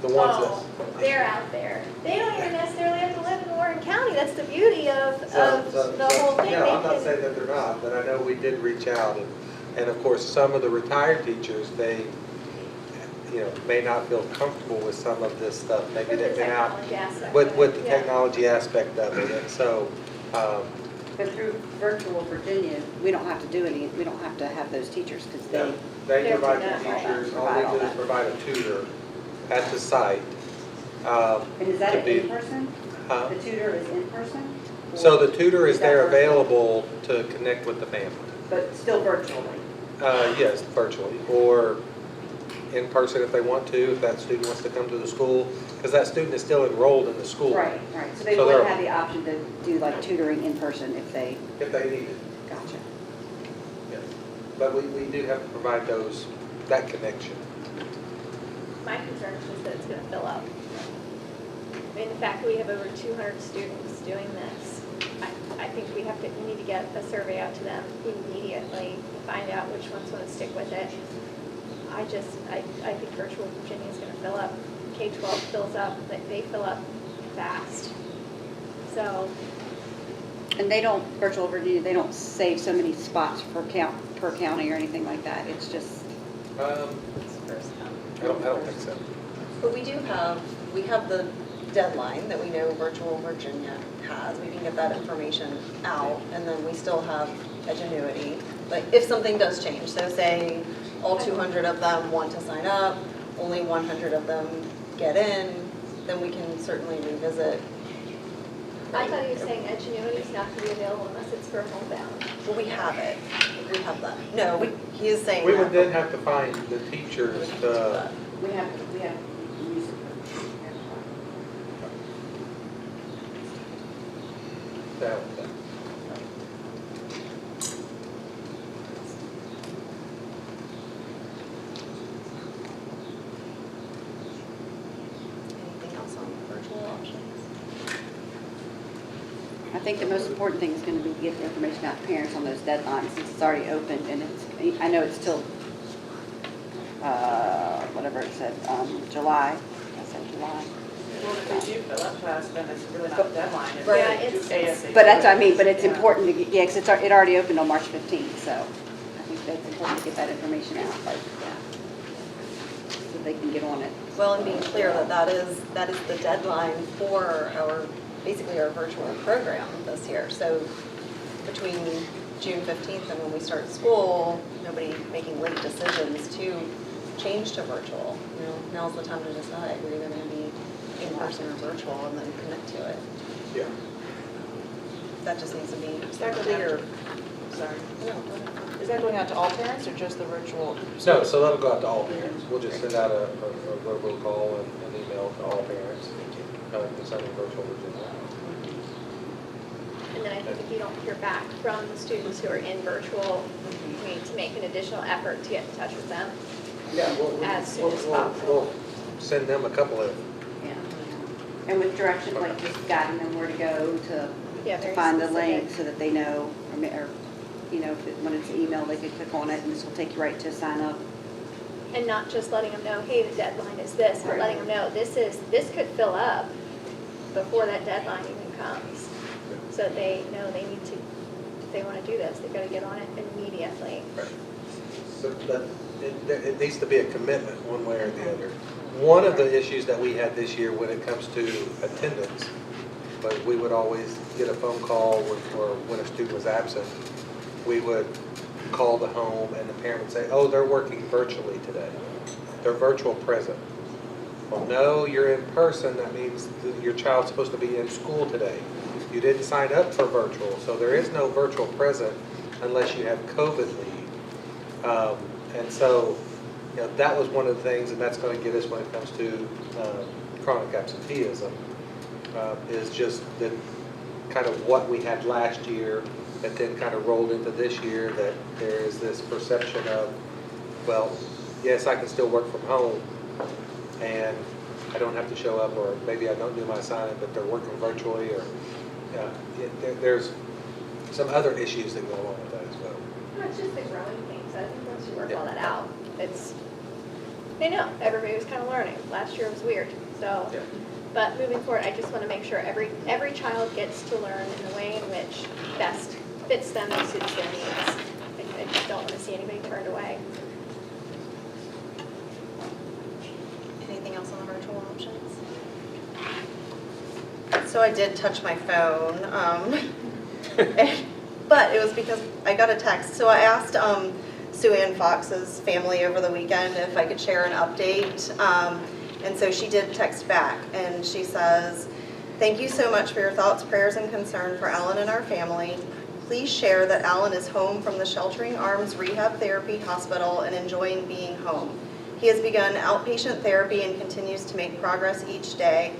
the ones they're out there. They don't even necessarily have to live in Warren County. That's the beauty of the whole thing. Yeah, I'm not They can- saying that they're not, but I know we did reach out, and of course, some of the retired teachers, they, may not feel comfortable with some of this stuff. Maybe With the they've been out technology aspect with of the it, yeah. technology aspect of it, and so, But through Virtual Virginia, we don't have to do any, we don't have to have those teachers because they, they They're provide doing the that, right. teachers, all they do is provide a tutor at the site. and is that to be- in person? Huh? The tutor is in person? So the tutor is Is that there virtual? available to connect with the family. But still virtually? Yes, virtually, or in person if they want to, if that student wants to come to the school, because that student is still enrolled in the school. Right. So they So would they're- have the option to do like tutoring in person if they, If they need it, gotcha. yes. But we do have to provide that connection. My concern is just that it's going to fill up. I mean, the fact that we have over 200 students doing this, I think we need to get a survey out to them immediately, find out which ones want to stick with it. I think Virtual Virginia is going to fill up. K-12 fills up, they fill up fast. So, And they don't, Virtual Virginia, they don't save so many spots per county or anything like that. It's just, I don't think so. But we have the deadline that we know Virtual Virginia has. We can get that information out, and then we still have Edgenuity. Like, if something does change, so say all 200 of them want to sign up, only 100 of them get in, then we can certainly revisit. I thought he was saying Edgenuity is not going to be available unless it's for homebound. Well, we have it. We have that. No, he is saying We that. would then have to find the teachers to, we have music. Anything else on virtual options? I think the most important thing is going to be to get the information out to parents on those deadlines since it's already opened and it's, I know it's till, whatever it said, July. I said July. Well, if they do fill up fast, then it's really not a deadline. It's Right. just ASAP. But that's what I mean, but it's Yeah. important to get, yeah, because it already opened on March 15th, so I think that's important to get that information out, like, yeah. So they can get on it. Well, and being clear that is the deadline for basically our virtual program this year. So between June 15th and when we start school, nobody making late decisions to change to virtual. Now's the time to decide we're either going to be in person or virtual and then commit to it. yeah. That just needs to be that going clear. Sorry. No, go ahead. Is that going out to all parents or just the virtual? No, so that'll go out to all parents. We'll just send out a verbal call and an email to all parents concerning Virtual Virginia. And then I think if you don't hear back from the students who are in virtual, we need to make an additional effort to get in touch with them. Yeah, As soon as possible. We'll send them a couple of Yeah. And with directions, like just guiding them where to go Yeah, to very find the specific. link so that they know, or you know, when it's an email, they could click on it and this will take you right to sign up. And not just letting them know, hey, the deadline is this, but letting them know, this could fill up before that deadline even comes. So that they know they need to, if they want to do this, they've got to get on it immediately. So, but it needs to be a commitment one way or the other. One of the issues that we had this year when it comes to attendance, but we would always get a phone call or when a student was absent, we would call the home and the parent would say, oh, they're working virtually today. They're virtual present. Well, no, you're in person. That means that your child's supposed to be in school today. You didn't sign up for virtual, so there is no virtual present unless you have COVID leave. And so, you know, that was one of the things, and that's going to get us when it comes to chronic absenteeism, is just the kind of what we had last year that then kind of rolled into this year, that there is this perception of, well, yes, I can still work from home and I don't have to show up, or maybe I don't do my assignment, but they're working virtually, or there's some other issues that go along with that as well. No, it's just the growing things. I think once you work all that out, I know, everybody was kind of learning. Last year was weird, so. Yeah. But moving forward, I just want to make sure every child gets to learn in the way in which best fits them and suits their needs. I just don't want to see anybody turned away. Anything else on the virtual options? So I did touch my phone, but it was because I got a text. So I asked Sue Ann Fox's family over the weekend if I could share an update. And so she did text back, and she says, thank you so much for your thoughts, prayers, and concern for Alan and our family. Please share that Alan is home from the Sheltering Arms Rehab Therapy Hospital and enjoying being home. He has begun outpatient therapy and continues to make progress each day.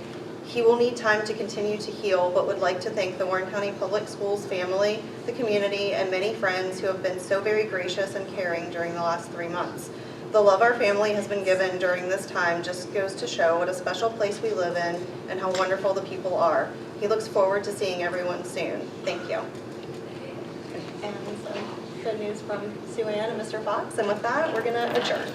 He will need time to continue to heal, but would like to thank the Warren County Public Schools family, the community, and many friends who have been so very gracious and caring during the last 3 months. The love our family has been given during this time just goes to show what a special place we live in and how wonderful the people are. He looks forward to seeing everyone soon. Thank you. And so, good news from Sue Ann and Mr. Fox, and with that, we're going to adjourn.